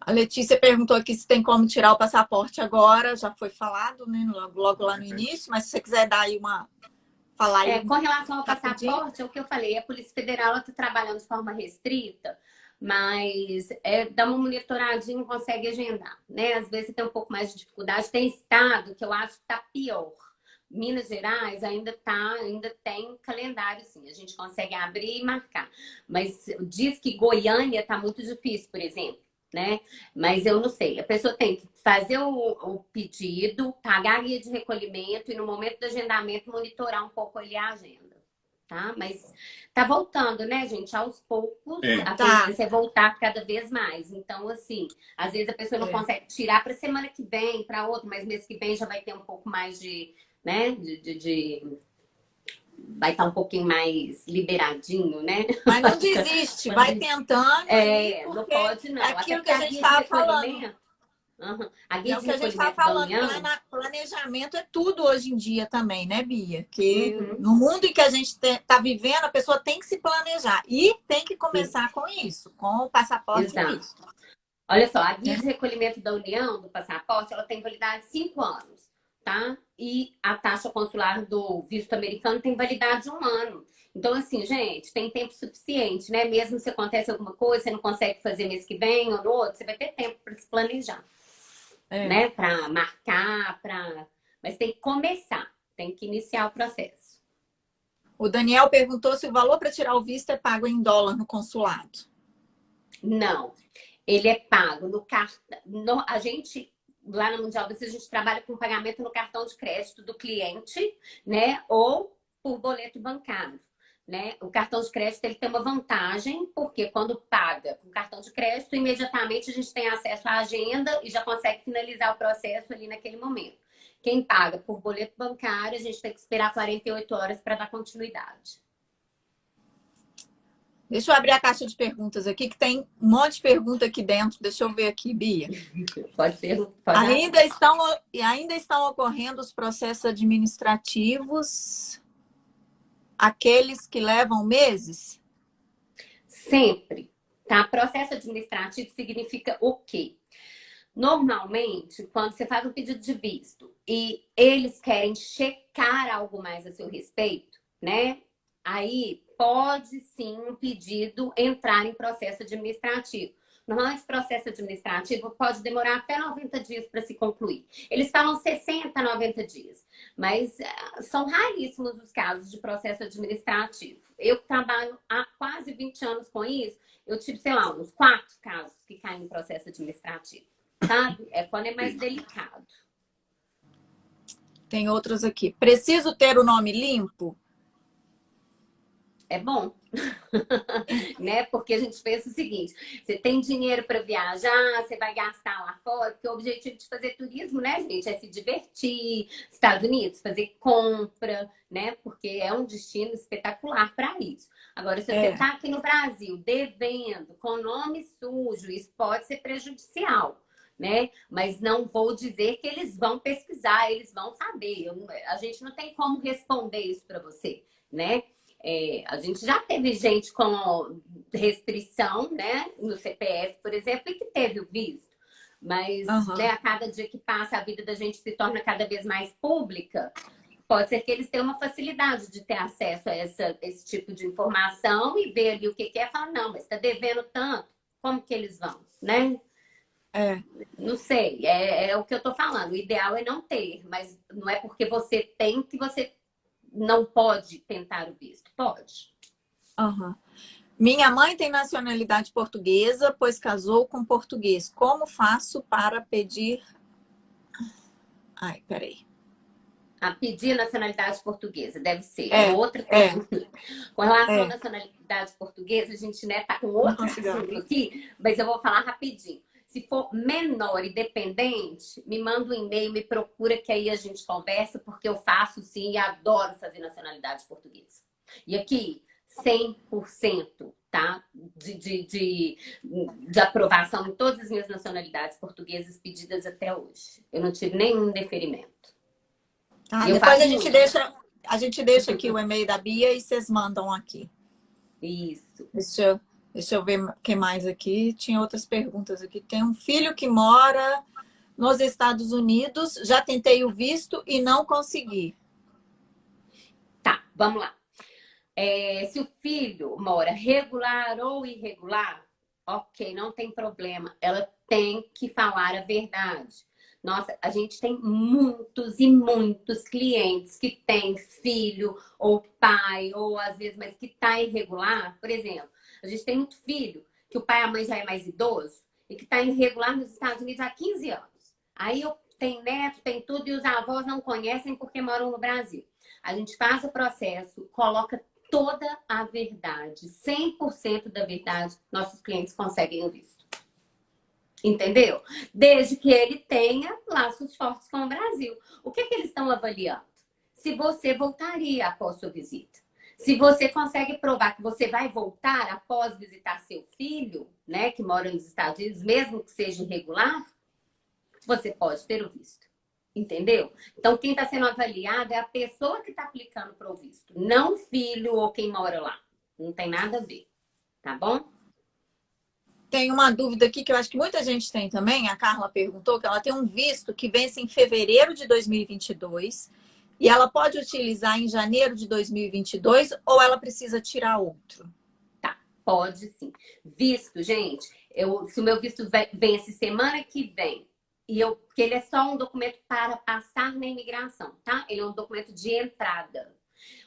A Letícia perguntou aqui se tem como tirar o passaporte agora. Já foi falado, né? Logo lá no início, mas se você quiser dar aí falar aí. Com relação ao passaporte, é o que eu falei, a Polícia Federal está trabalhando de forma restrita, mas dá uma monitoradinha e consegue agendar, né? Às vezes tem um pouco mais de dificuldade. Tem estado que eu acho que está pior. Minas Gerais ainda tem calendário, sim. A gente consegue abrir e marcar. Mas diz que Goiânia está muito difícil, por exemplo, né? Mas eu não sei. A pessoa tem que fazer o pedido, pagar a guia de recolhimento e no momento do agendamento monitorar um pouco ali a agenda, tá? Mas tá voltando, né, gente? Aos poucos, a tendência é voltar cada vez mais. Então, assim, às vezes a pessoa não consegue tirar para semana que vem, para outra, mas mês que vem já vai ter um pouco mais de, né, vai estar um pouquinho mais liberadinho, né? Mas não desiste, vai tentando. Não pode, não. Aquilo que a gente estava falando. A guia é o de que a gente estava falando. Planejamento é tudo hoje em dia também, né, Bia? Porque no mundo em que a gente está vivendo, a pessoa tem que se planejar. E tem que começar com isso, com o passaporte e visto. Olha só, a guia de recolhimento da União, do passaporte, ela tem validade de 5 anos. Tá? E a taxa consular do visto americano tem validade de 1 ano. Então, assim, gente, tem tempo suficiente, né? Mesmo se acontece alguma coisa, você não consegue fazer mês que vem ou no outro, você vai ter tempo para se planejar, né? Para marcar, mas tem que começar, tem que iniciar o processo. O Daniel perguntou se o valor para tirar o visto é pago em dólar no consulado. Não, ele é pago no cartão. A gente lá na Mundial Vistos, a gente trabalha com pagamento no cartão de crédito do cliente, né? Ou por boleto bancário, né? O cartão de crédito ele tem uma vantagem, porque quando paga com cartão de crédito, imediatamente a gente tem acesso à agenda e já consegue finalizar o processo ali naquele momento. Quem paga por boleto bancário, a gente tem que esperar 48 horas para dar continuidade. Deixa eu abrir a caixa de perguntas aqui, que tem um monte de pergunta aqui dentro. Deixa eu ver aqui, Bia. Pode perguntar. Ainda estão ocorrendo os processos administrativos, aqueles que levam meses? Sempre, tá? Processo administrativo significa o quê? Normalmente, quando você faz um pedido de visto e eles querem checar algo mais a seu respeito, né? Aí pode sim um pedido entrar em processo administrativo. Normalmente, processo administrativo pode demorar até 90 dias para se concluir. Eles falam 60, 90 dias, mas são raríssimos os casos de processo administrativo. Eu trabalho há quase 20 anos com isso, eu tive, sei lá, uns 4 casos que caem em processo administrativo. Sabe? É quando é mais delicado. Tem outros aqui. Preciso ter o nome limpo? É bom, né? Porque a gente pensa o seguinte: você tem dinheiro para viajar, você vai gastar lá fora, porque o objetivo de fazer turismo, né, gente, é se divertir. Estados Unidos, fazer compra, né? Porque é um destino espetacular para isso. Agora, se você está aqui no Brasil devendo, com nome sujo, isso pode ser prejudicial. Né? Mas não vou dizer que eles vão pesquisar, eles vão saber. A gente não tem como responder isso para você, né? A gente já teve gente com restrição, né? No CPF, por exemplo, e que teve o visto. Mas né, a cada dia que passa, a vida da gente se torna cada vez mais pública. Pode ser que eles tenham uma facilidade de ter acesso a esse tipo de informação e ver ali o que é. Falar, não, mas está devendo tanto, como que eles vão, né? Não sei, é o que eu tô falando. O ideal é não ter, mas não é porque você tem que você não pode tentar o visto. Pode. Minha mãe tem nacionalidade portuguesa, pois casou com português. Como faço para pedir... Ai, peraí. A pedir nacionalidade portuguesa, deve ser. É outra pergunta. Com relação à nacionalidade portuguesa, a gente tá com outro assunto aqui, mas eu vou falar rapidinho. Se for menor e dependente, me manda um e-mail, me procura que aí a gente conversa, porque eu faço sim e adoro fazer nacionalidade portuguesa. E aqui, 100%, tá? De aprovação em todas as minhas nacionalidades portuguesas pedidas até hoje. Eu não tive nenhum deferimento. Depois a gente deixa aqui o e-mail da Bia e vocês mandam aqui. Isso. Deixa eu ver o que mais aqui. Tinha outras perguntas aqui. Tem um filho que mora nos Estados Unidos. Já tentei o visto e não consegui. Tá, vamos lá. Se o filho mora regular ou irregular, ok, não tem problema. Ela tem que falar a verdade. Nossa, a gente tem muitos e muitos clientes que têm filho ou pai, ou às vezes, mas que está irregular. Por exemplo, a gente tem muito filho que o pai e a mãe já é mais idoso e que está irregular nos Estados Unidos há 15 anos. Aí tem neto, tem tudo e os avós não conhecem porque moram no Brasil. A gente faz o processo, coloca toda a verdade, 100% da verdade, nossos clientes conseguem o visto. Entendeu? Desde que ele tenha laços fortes com o Brasil. O que eles estão avaliando? Se você voltaria após sua visita. Se você consegue provar que você vai voltar após visitar seu filho, né, que mora nos Estados Unidos, mesmo que seja irregular, você pode ter o visto. Entendeu? Então, quem está sendo avaliado é a pessoa que está aplicando para o visto, não o filho ou quem mora lá. Não tem nada a ver. Tá bom? Tem uma dúvida aqui que eu acho que muita gente tem também. A Carla perguntou que ela tem um visto que vence em fevereiro de 2022 e ela pode utilizar em janeiro de 2022 ou ela precisa tirar outro? Tá, pode sim. Visto, gente, se o meu visto vence semana que vem, porque ele é só um documento para passar na imigração, tá? Ele é um documento de entrada.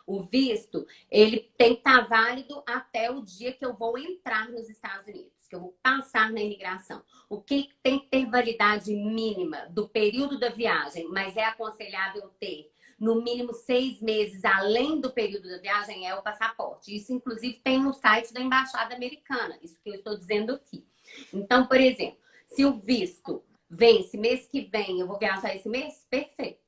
O visto, ele tem que estar válido até o dia que eu vou entrar nos Estados Unidos, que eu vou passar na imigração. O que tem que ter validade mínima do período da viagem, mas é aconselhável ter no mínimo 6 meses além do período da viagem, é o passaporte. Isso, inclusive, tem no site da Embaixada Americana, isso que eu estou dizendo aqui. Então, por exemplo, se o visto vence mês que vem, eu vou viajar esse mês? Perfeito.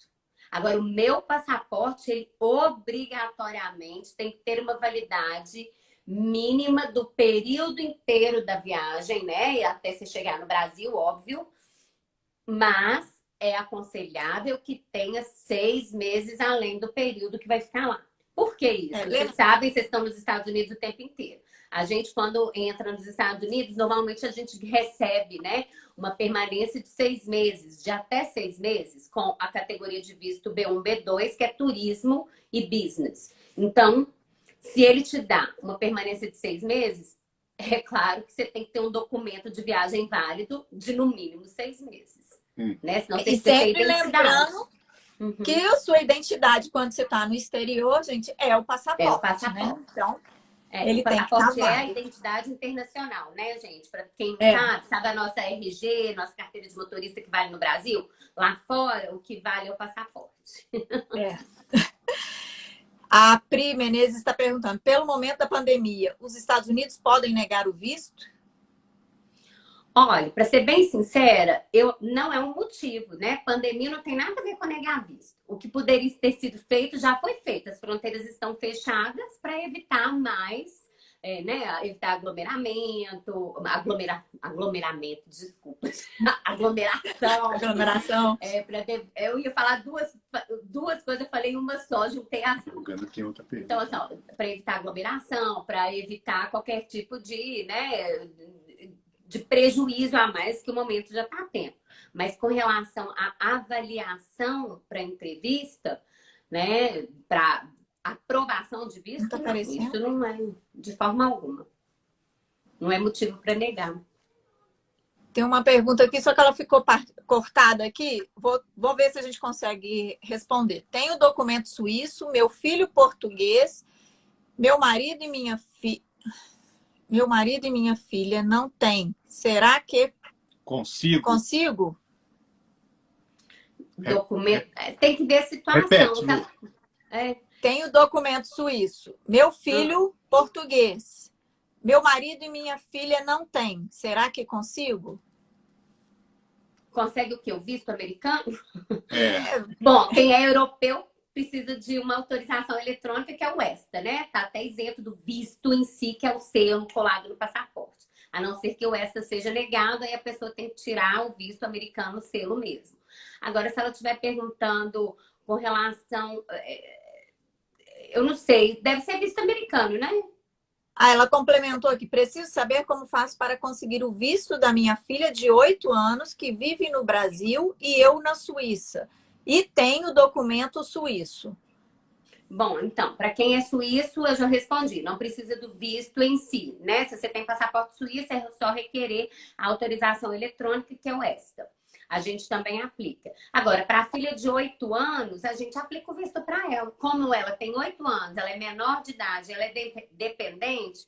Agora, o meu passaporte, ele obrigatoriamente tem que ter uma validade mínima do período inteiro da viagem, né? E até você chegar no Brasil, óbvio. Mas é aconselhável que tenha 6 meses além do período que vai ficar lá. Por que isso? Vocês sabem, vocês estão nos Estados Unidos o tempo inteiro. A gente, quando entra nos Estados Unidos, normalmente a gente recebe, né, uma permanência de 6 meses, de até 6 meses, com a categoria de visto B1, B2, que é turismo e business. Então, se ele te dá uma permanência de 6 meses, é claro que você tem que ter um documento de viagem válido de, no mínimo, 6 meses. Né? Senão você E sempre lembrando que a sua identidade, quando você está no exterior, gente, é o passaporte. É o passaporte. Né? Então, ele o passaporte é a identidade internacional, né, gente? Para quem sabe a nossa RG, nossa carteira de motorista que vale no Brasil, lá fora o que vale é o passaporte. A Pri Menezes está perguntando, pelo momento da pandemia, os Estados Unidos podem negar o visto? Olha, para ser bem sincera, não é um motivo, né? Pandemia não tem nada a ver com negar visto. O que poderia ter sido feito já foi feito. As fronteiras estão fechadas para evitar mais, né? Evitar aglomeramento, desculpa. Aglomeração. Eu ia falar duas coisas, eu falei uma só, juntei as duas. Então, assim, para evitar aglomeração, para evitar qualquer tipo de, né, de prejuízo a mais que o momento já está tendo. Mas com relação à avaliação para entrevista, né, para aprovação de visto, isso não é de forma alguma. Não é motivo para negar. Tem uma pergunta aqui, só que ela ficou cortada aqui. Vou ver se a gente consegue responder. Tenho documento suíço, meu filho português, meu marido e minha filha não têm. Será que consigo? Documento. Tem que ver a situação. Tá? Tenho documento suíço. Meu filho português. Meu marido e minha filha não têm. Será que consigo? Consegue o quê? O visto americano? Bom, quem é europeu precisa de uma autorização eletrônica, que é o ESTA, né? Tá até isento do visto em si, que é o selo colado no passaporte. A não ser que o ESTA seja negado, aí a pessoa tem que tirar o visto americano, o selo mesmo. Agora, se ela estiver perguntando com relação... eu não sei, deve ser visto americano, né? Ela complementou aqui. Preciso saber como faço para conseguir o visto da minha filha de 8 anos, que vive no Brasil e eu na Suíça. E tenho documento suíço. Bom, então, para quem é suíço, eu já respondi. Não precisa do visto em si, né? Se você tem passaporte suíço, é só requerer a autorização eletrônica, que é o ESTA. A gente também aplica. Agora, para a filha de 8 anos, a gente aplica o visto para ela. Como ela tem 8 anos, ela é menor de idade, ela é dependente,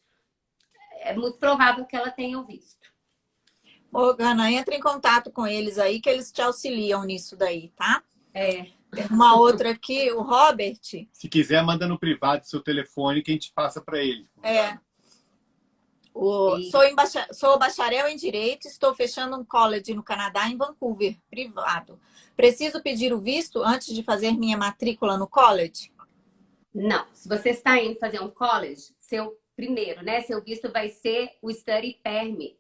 é muito provável que ela tenha o visto. Morgana, entra em contato com eles aí, que eles te auxiliam nisso daí, tá? Tem uma outra aqui, o Robert. Se quiser, manda no privado seu telefone que a gente passa para ele. Sou bacharel em Direito, estou fechando um college no Canadá, em Vancouver, privado. Preciso pedir o visto antes de fazer minha matrícula no college? Não. Se você está indo fazer um college, seu visto vai ser o Study Permit.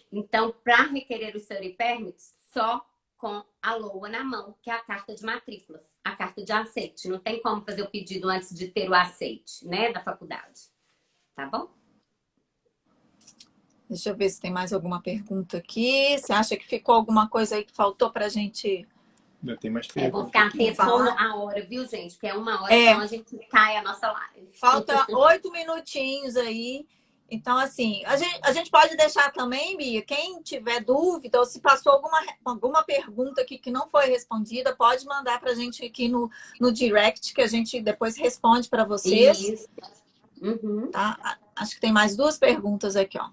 Então, para requerer o Study Permit, só com a LOA na mão, que é a carta de matrícula, a carta de aceite. Não tem como fazer o pedido antes de ter o aceite, né, da faculdade. Tá bom? Deixa eu ver se tem mais alguma pergunta aqui. Você acha que ficou alguma coisa aí que faltou para a gente... Ainda tem mais perguntas. Vou ficar atento a hora, viu, gente? Porque é 1 hora, senão a gente cai a nossa live. Falta 8 minutinhos aí. Então, assim, a gente pode deixar também, Bia, quem tiver dúvida ou se passou alguma pergunta aqui que não foi respondida, pode mandar para a gente aqui no direct, que a gente depois responde para vocês. Isso. Tá? Acho que tem mais 2 perguntas aqui, ó.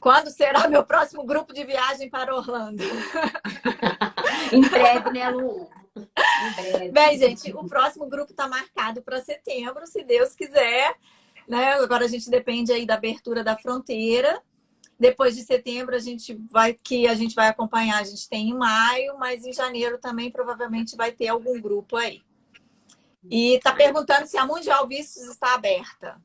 Quando será meu próximo grupo de viagem para Orlando? Em breve, né, Lu? Em breve. Bem, gente, o próximo grupo está marcado para setembro, se Deus quiser. Né? Agora a gente depende aí da abertura da fronteira. Depois de setembro a gente vai acompanhar, a gente tem em maio, mas em janeiro também provavelmente vai ter algum grupo aí. E está perguntando se a Mundial Vistos está aberta.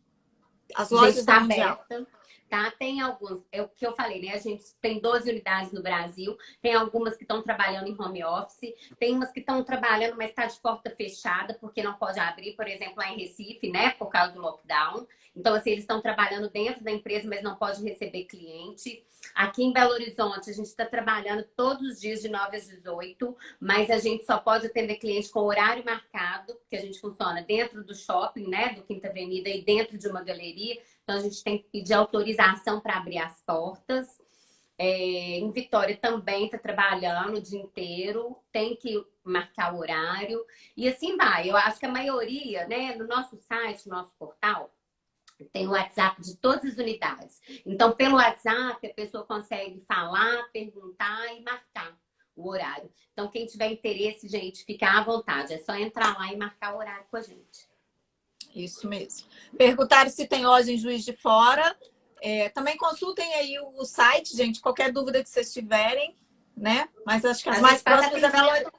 As A gente lojas está da Mundial. aberta, tá? Tem alguns, é o que eu falei, né? A gente tem 12 unidades no Brasil, tem algumas que estão trabalhando em home office, tem umas que estão trabalhando, mas está de porta fechada, porque não pode abrir, por exemplo, lá em Recife, né? Por causa do lockdown. Então, assim, eles estão trabalhando dentro da empresa, mas não pode receber cliente. Aqui em Belo Horizonte, a gente está trabalhando todos os dias de 9 às 18, mas a gente só pode atender cliente com horário marcado, porque a gente funciona dentro do shopping, né? Do Quinta Avenida e dentro de uma galeria. Então, a gente tem que pedir autorização para abrir as portas. Em Vitória também está trabalhando o dia inteiro, tem que marcar o horário. E assim vai. Eu acho que a maioria, né, no nosso site, no nosso portal, tem o WhatsApp de todas as unidades. Então, pelo WhatsApp, a pessoa consegue falar, perguntar e marcar o horário. Então, quem tiver interesse, gente, fica à vontade. É só entrar lá e marcar o horário com a gente. Isso mesmo. Perguntaram se tem loja em Juiz de Fora. Também consultem aí o site, gente. Qualquer dúvida que vocês tiverem, né? Mas acho que as mais próximas é Belo Horizonte.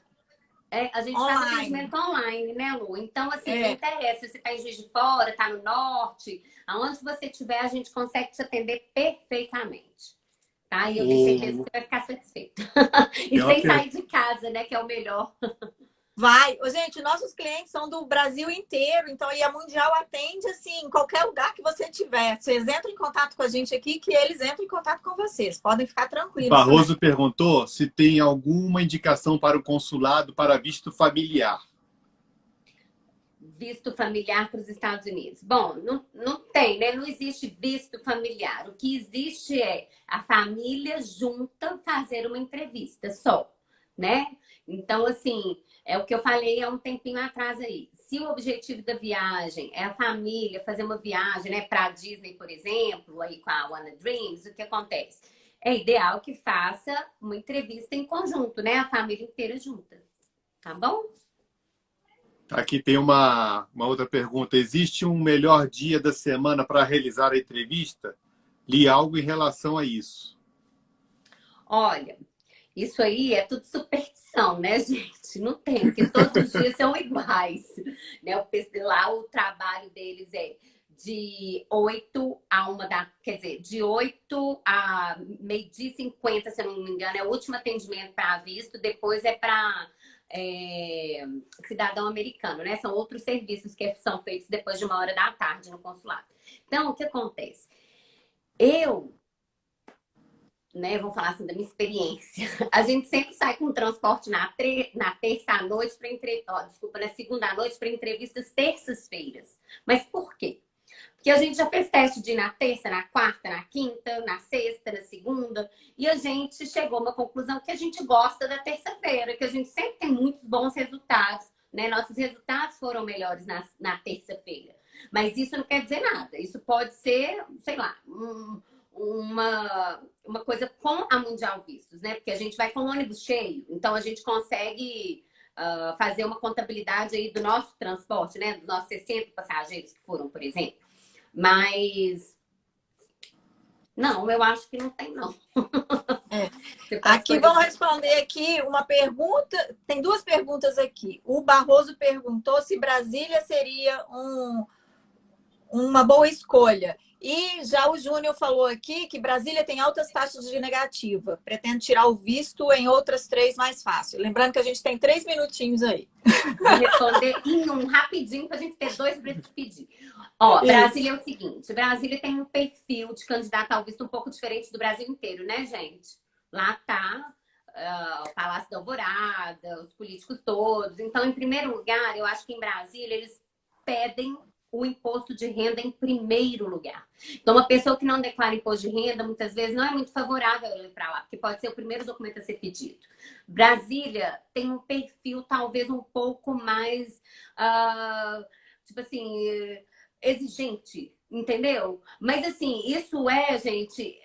A gente faz atendimento online, né, Lu? Então, assim, não interessa se você está em Juiz de Fora, está no norte, aonde você estiver, a gente consegue te atender perfeitamente. Tá? E eu tenho certeza que você vai ficar satisfeito. E sem sair de casa, né, que é o melhor. Vai. Gente, nossos clientes são do Brasil inteiro, então e a Mundial atende assim, em qualquer lugar que você tiver. Vocês entram em contato com a gente aqui, que eles entram em contato com vocês. Podem ficar tranquilos. Barroso perguntou se tem alguma indicação para o consulado para visto familiar. Visto familiar para os Estados Unidos. Bom, não tem, né? Não existe visto familiar. O que existe é a família junta fazer uma entrevista só, né? Então, assim, é o que eu falei há um tempinho atrás aí. Se o objetivo da viagem é a família fazer uma viagem, né, para a Disney, por exemplo, aí com a Wanna Dreams, o que acontece? É ideal que faça uma entrevista em conjunto, né? A família inteira junta. Tá bom? Aqui tem uma outra pergunta. Existe um melhor dia da semana para realizar a entrevista? Li algo em relação a isso. Olha, isso aí é tudo superstição, né, gente? Não tem, porque todos os dias são iguais. Né? Lá o trabalho deles é de 8 a 1 quer dizer, de 8 a meio-dia e 50, se eu não me engano, é o último atendimento para visto, depois é para cidadão americano, né? São outros serviços que são feitos depois de 1 hora da tarde no consulado. Então, o que acontece? Vou falar assim da minha experiência. A gente sempre sai com transporte na terça à noite na segunda à noite para entrevistas terças-feiras. Mas por quê? Porque a gente já fez teste de ir na terça, na quarta, na quinta, na sexta, na segunda, e a gente chegou a uma conclusão que a gente gosta da terça-feira, que a gente sempre tem muitos bons resultados, né? Nossos resultados foram melhores na terça-feira. Mas isso não quer dizer nada. Isso pode ser, sei lá, uma coisa com a Mundial Vistos, né? Porque a gente vai com o ônibus cheio, então a gente consegue fazer uma contabilidade aí do nosso transporte, né? Dos nossos 60 passageiros que foram, por exemplo. Mas não, eu acho que não tem, não. Aqui vamos responder aqui uma pergunta. Tem 2 perguntas aqui. O Barroso perguntou se Brasília seria uma boa escolha. E já o Júnior falou aqui que Brasília tem altas taxas de negativa. Pretende tirar o visto em outras 3 mais fácil. Lembrando que a gente tem 3 minutinhos aí. Vou responder em um rapidinho para a gente ter 2 para despedir. Brasília é o seguinte. Brasília tem um perfil de candidato ao visto um pouco diferente do Brasil inteiro, né, gente? Lá tá o Palácio da Alvorada, os políticos todos. Então, em primeiro lugar, eu acho que em Brasília eles pedem o imposto de renda em primeiro lugar. Então, uma pessoa que não declara imposto de renda, muitas vezes, não é muito favorável ir para lá, porque pode ser o primeiro documento a ser pedido. Brasília tem um perfil talvez um pouco mais, exigente, entendeu? Mas, assim, isso gente...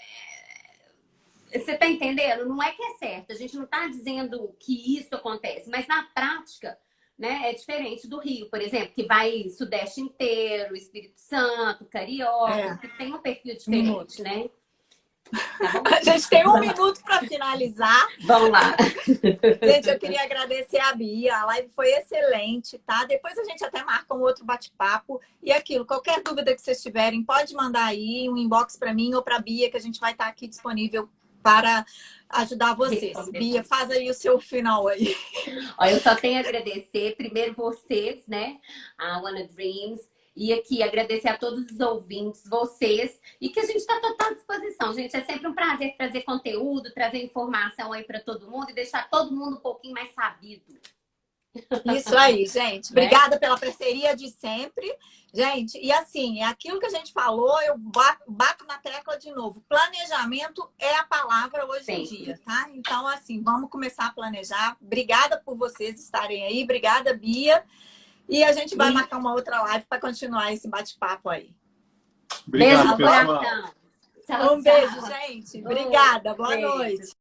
Você tá entendendo? Não é que é certo. A gente não tá dizendo que isso acontece, mas na prática, né, é diferente do Rio, por exemplo, que vai Sudeste inteiro, Espírito Santo, Carioca, que tem um perfil diferente, né? Tá bom? A gente tem 1 minuto para finalizar. Vamos lá. Gente, eu queria agradecer a Bia. A live foi excelente, tá? Depois a gente até marca um outro bate-papo. E aquilo, qualquer dúvida que vocês tiverem, pode mandar aí um inbox para mim ou para a Bia, que a gente vai estar aqui disponível para ajudar vocês. Bia, faz aí o seu final aí. Olha, eu só tenho a agradecer, primeiro vocês, né? A Wanna Dreams. E aqui agradecer a todos os ouvintes, vocês, e que a gente está total à disposição. Gente, é sempre um prazer trazer conteúdo, trazer informação aí para todo mundo e deixar todo mundo um pouquinho mais sabido. Isso aí, gente. Obrigada pela parceria de sempre. Gente, e assim, é aquilo que a gente falou, eu bato na tecla de novo. Planejamento é a palavra hoje em dia, tá? Então, assim, vamos começar a planejar. Obrigada por vocês estarem aí. Obrigada, Bia. E a gente vai marcar uma outra live para continuar esse bate-papo aí. Obrigado, beijo, pessoal. coração. Tchau, Um beijo, tchau. gente. Obrigada. Boa noite.